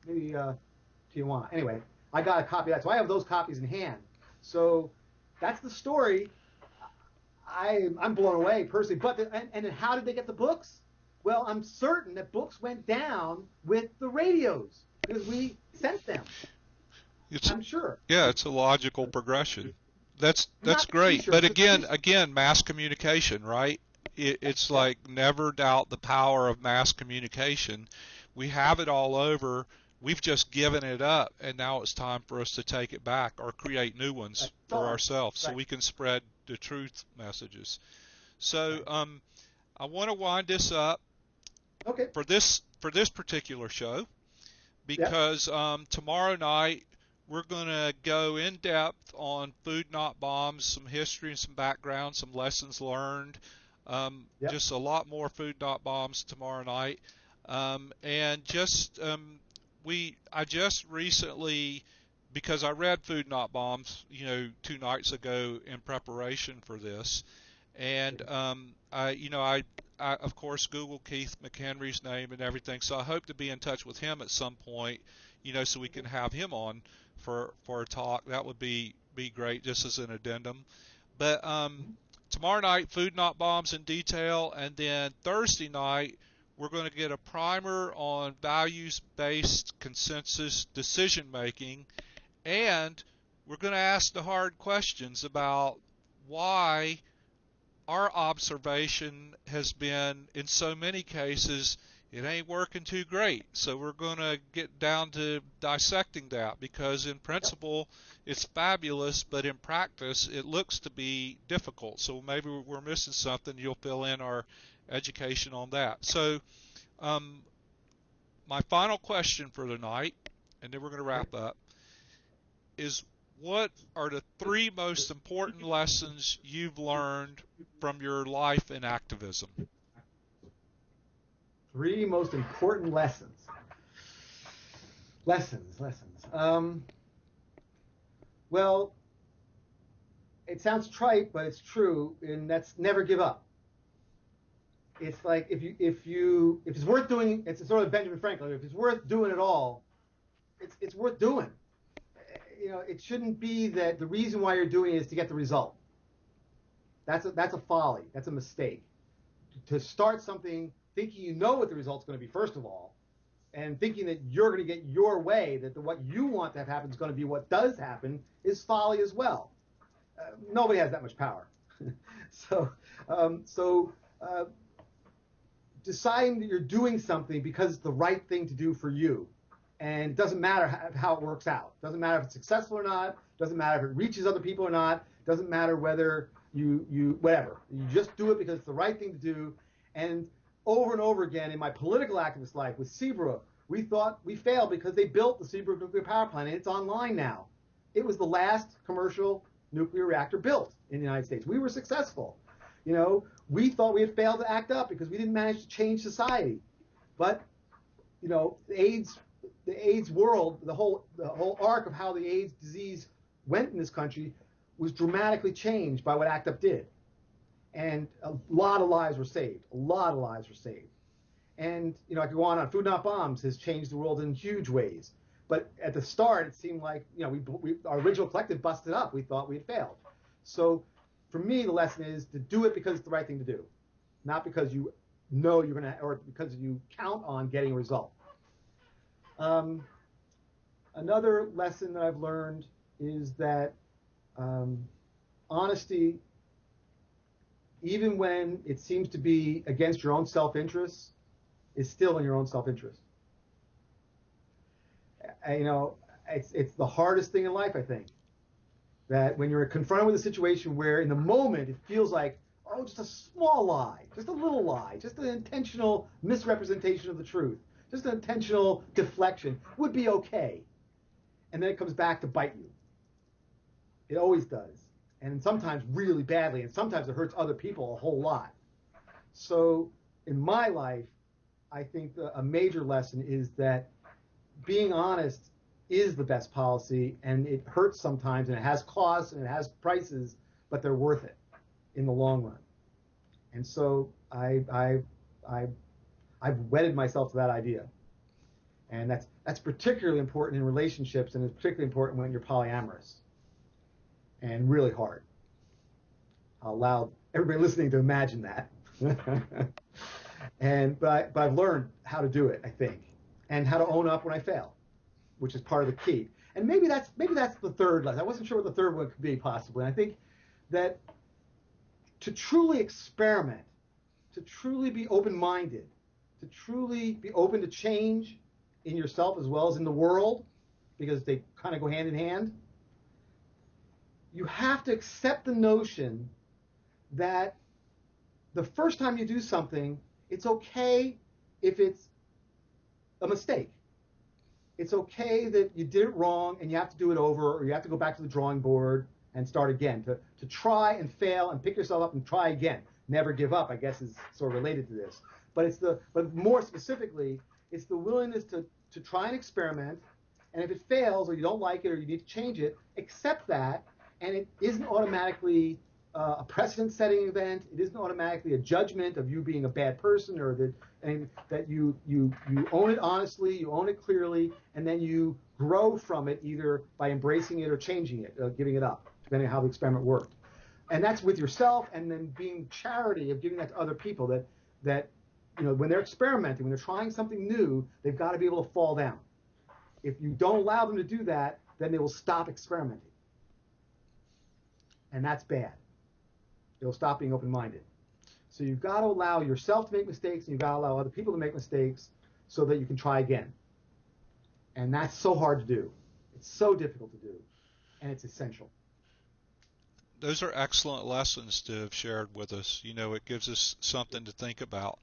Tijuana. Anyway, I got a copy of that, so I have those copies in hand. So that's the story. I'm blown away personally. But and then how did they get the books? Well, I'm certain that books went down with the radios because we sent them. I'm sure. Yeah, it's a logical progression. That's great. But again, mass communication, right? It's like never doubt the power of mass communication. We have it all over. We've just given it up, and now it's time for us to take it back or create new ones for ourselves so we can spread the truth messages. So I want to wind this up for this particular show because tomorrow night we're going to go in depth on Food Not Bombs, some history and some background, some lessons learned. Just a lot more Food Not Bombs tomorrow night. And just I just recently, because I read Food Not Bombs, 2 nights ago in preparation for this, and I of course Googled Keith McHenry's name and everything, so I hope to be in touch with him at some point, so we can have him on for a talk. That would be great, just as an addendum. But tomorrow night, Food Not Bombs in detail, and then Thursday night we're going to get a primer on values-based consensus decision-making, and we're going to ask the hard questions about why our observation has been, in so many cases, it ain't working too great. So we're going to get down to dissecting that because in principle it's fabulous, but in practice it looks to be difficult. So maybe we're missing something. You'll fill in our education on that. So Um, my final question for tonight, and then we're going to wrap up, is what are the three most important lessons you've learned from your life in activism? Three most important lessons. Lessons. Well, it sounds trite, but it's true, and that's never give up. It's like if it's worth doing, it's sort of Benjamin Franklin. If it's worth doing it all, it's worth doing. It shouldn't be that the reason why you're doing it is to get the result. That's a folly. That's a mistake. To start something thinking you know what the result's going to be, first of all, and thinking that you're going to get your way, that what you want to have happen is going to be what does happen, is folly as well. Nobody has that much power. so, deciding that you're doing something because it's the right thing to do for you, and it doesn't matter how it works out. It doesn't matter if it's successful or not. It doesn't matter if it reaches other people or not. It doesn't matter whether you whatever. You just do it because it's the right thing to do. And over and over again in my political activist life with Seabrook, we thought we failed because they built the Seabrook nuclear power plant, and it's online now. It was the last commercial nuclear reactor built in the United States. We were successful. We thought we had failed to act up because we didn't manage to change society. But, the AIDS world, the whole arc of how the AIDS disease went in this country was dramatically changed by what ACT UP did. And a lot of lives were saved. And, I could go on. Food Not Bombs has changed the world in huge ways. But at the start, it seemed like, our original collective busted up. We thought we had failed. So for me, the lesson is to do it because it's the right thing to do, not because you know you're going to, or because you count on getting a result. Another lesson that I've learned is that honesty, even when it seems to be against your own self-interest, is still in your own self-interest. It's the hardest thing in life, I think. That when you're confronted with a situation where in the moment it feels like, oh, just a small lie, just a little lie, just an intentional misrepresentation of the truth, just an intentional deflection would be okay. And then it comes back to bite you. It always does. And sometimes really badly, and sometimes it hurts other people a whole lot. So in my life, I think a major lesson is that being honest is the best policy, and it hurts sometimes, and it has costs, and it has prices, but they're worth it in the long run. And so I've wedded myself to that idea, and that's particularly important in relationships, and it's particularly important when you're polyamorous, and really hard. I'll allow everybody listening to imagine that. But I've learned how to do it, I think, and how to own up when I fail, which is part of the key. And maybe that's the third lesson. I wasn't sure what the third one could be possibly. And I think that to truly experiment, to truly be open-minded, to truly be open to change in yourself as well as in the world, because they kind of go hand in hand, you have to accept the notion that the first time you do something, it's okay if it's a mistake. It's okay that you did it wrong and you have to do it over, or you have to go back to the drawing board and start again. To try and fail and pick yourself up and try again. Never give up, I guess, is sort of related to this. But more specifically, it's the willingness to try and experiment, and if it fails or you don't like it or you need to change it, accept that, and it isn't automatically a precedent-setting event. It isn't automatically a judgment of you being a bad person, or that you own it honestly, you own it clearly, and then you grow from it either by embracing it or changing it, giving it up, depending on how the experiment worked. And that's with yourself, and then being charity of giving that to other people. That when they're experimenting, when they're trying something new, they've got to be able to fall down. If you don't allow them to do that, then they will stop experimenting, and that's bad. They'll stop being open-minded. So you've got to allow yourself to make mistakes, and you've got to allow other people to make mistakes so that you can try again. And that's so hard to do. It's so difficult to do, and it's essential. Those are excellent lessons to have shared with us. It gives us something to think about.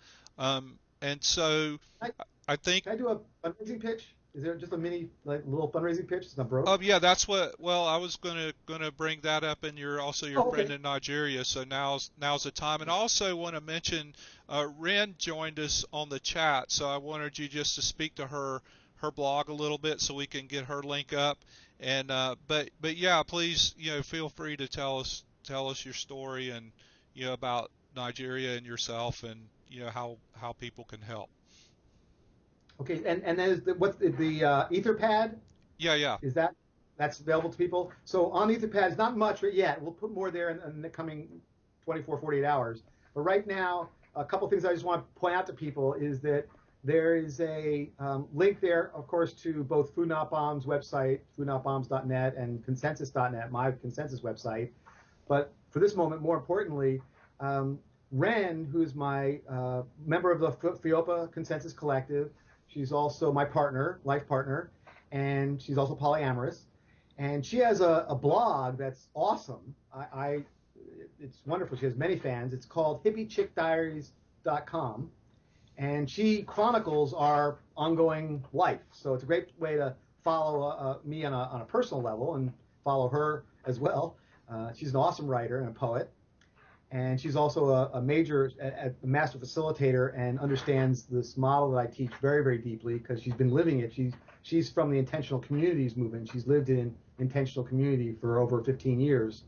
And so Can I think, I do a fundraising pitch? Is there just a mini, like, little fundraising pitch? It's not broke. oh yeah, that's what. Well, I was gonna bring that up, and you're also your Oh, friend okay. in Nigeria, so now's the time. And I also want to mention, Ren joined us on the chat, so I wanted you just to speak to her blog a little bit, so we can get her link up. And but yeah, please, feel free to tell us your story, and about Nigeria and yourself, and how people can help. Okay, and then what's the Etherpad? Yeah, yeah. Is that's available to people? So on Etherpad, it's not much yet. We'll put more there in the coming 24, 48 hours. But right now, a couple things I just want to point out to people is that there is a link there, of course, to both Food Not Bomb's website, foodnotbombs.net, and consensus.net, my consensus website. But for this moment, more importantly, um, Ren, who's my member of the FIOPA Consensus Collective, she's also my partner, life partner, and she's also polyamorous. And she has a blog that's awesome. It's wonderful. She has many fans. It's called hippiechickdiaries.com. And she chronicles our ongoing life. So it's a great way to follow me on a personal level and follow her as well. She's an awesome writer and a poet, and she's also a major, a master facilitator, and understands this model that I teach very, very deeply because she's been living it. She's from the intentional communities movement. She's lived in intentional community for over 15 years,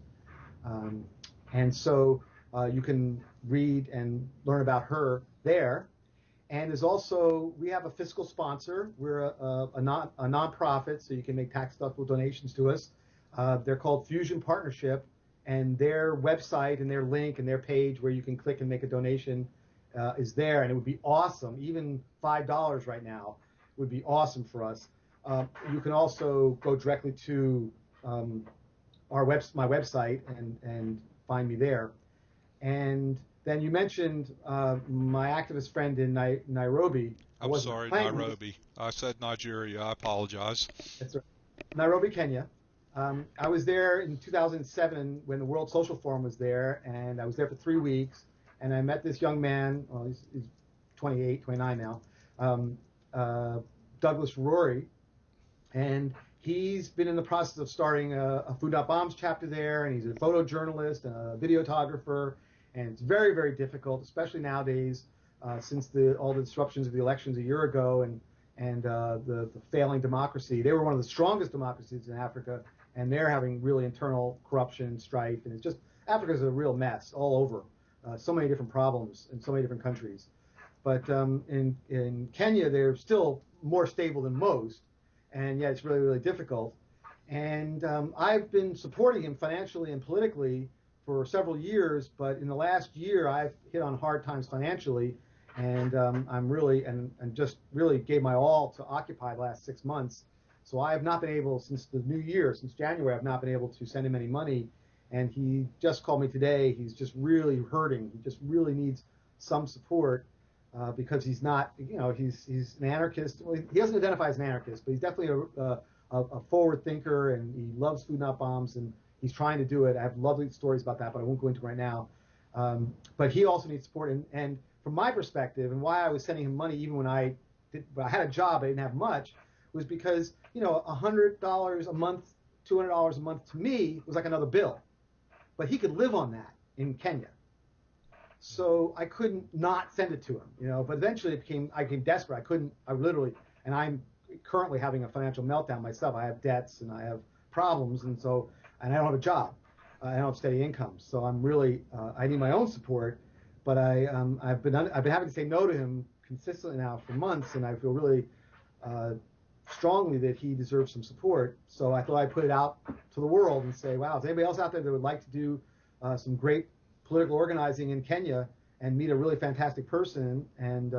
um, and so you can read and learn about her there. And there's also, we have a fiscal sponsor. We're a nonprofit, so you can make tax-deductible donations to us. They're called Fusion Partnership, and their website and their link and their page where you can click and make a donation is there. And it would be awesome. Even $5 right now would be awesome for us. You can also go directly to my website and find me there. And then you mentioned my activist friend in Nairobi. I I'm wasn't sorry, planning this. Nairobi. I said Nigeria. I apologize. That's right. Nairobi, Kenya. I was there in 2007 when the World Social Forum was there, and I was there for 3 weeks. And I met this young man. Well, he's 28, 29 now. Douglas Rory, and he's been in the process of starting a Food Not Bombs chapter there, and he's a photojournalist and a videographer, and it's very, very difficult, especially nowadays, since all the disruptions of the elections a year ago and the failing democracy. They were one of the strongest democracies in Africa, and they're having really internal corruption, strife, and it's just Africa's a real mess all over. So many different problems in so many different countries. But in Kenya, they're still more stable than most, and yeah, it's really, really difficult. And I've been supporting him financially and politically for several years, but in the last year, I've hit on hard times financially, and I'm really and just really gave my all to Occupy the last 6 months. So I have not been able since the new year, since January, I've not been able to send him any money. And he just called me today. He's just really hurting. He just really needs some support because he's not, he's an anarchist. Well, he doesn't identify as an anarchist, but he's definitely a forward thinker, and he loves Food Not Bombs, and he's trying to do it. I have lovely stories about that, but I won't go into right now. But he also needs support, and from my perspective, and why I was sending him money even when I had a job, I didn't have much, was because $100 a month, $200 a month to me was like another bill, but he could live on that in Kenya. So I couldn't not send it to him, but eventually I became desperate. I literally, and I'm currently having a financial meltdown myself. I have debts and I have problems, and I don't have a job. I don't have steady income. So I'm really, I need my own support, but I've been having to say no to him consistently now for months, and I feel really strongly that he deserves some support. So I thought I'd put it out to the world and say, wow, is anybody else out there that would like to do some great political organizing in Kenya and meet a really fantastic person? And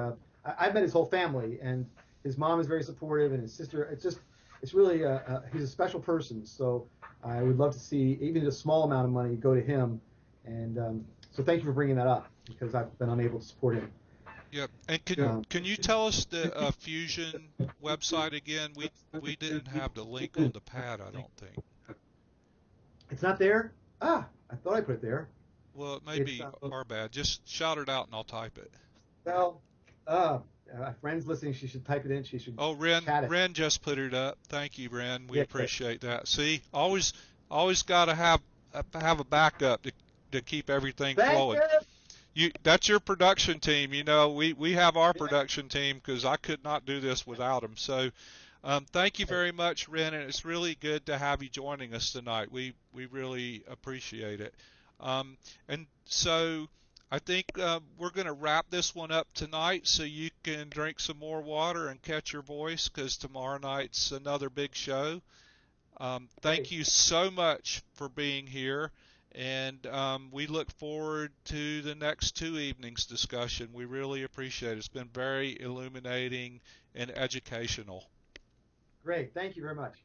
I've met his whole family, and his mom is very supportive, and his sister. It's really he's a special person. So I would love to see even a small amount of money go to him. And so thank you for bringing that up because I've been unable to support him. Yep. And can you tell us the Fusion website again? We didn't have the link on the pad, I don't think. It's not there? Ah, I thought I put it there. Well, it may It's be our bad. Just shout it out and I'll type it. well, Uh, friends listening, she should type it in. She should Oh, Ren, chat it. Ren just put it up. Thank you, Ren. We Yeah, great. appreciate that. See, always got to have a backup to keep everything Thank flowing. you. That's your production team. You know, we have our production team because I could not do this without them. So, thank you very much, Ren, and it's really good to have you joining us tonight. We really appreciate it. And so I think we're going to wrap this one up tonight so you can drink some more water and catch your voice because tomorrow night's another big show. Great. Thank you so much for being here, and we look forward to the next two evenings discussion. We really appreciate it. It's been very illuminating and educational. Great. Thank you very much.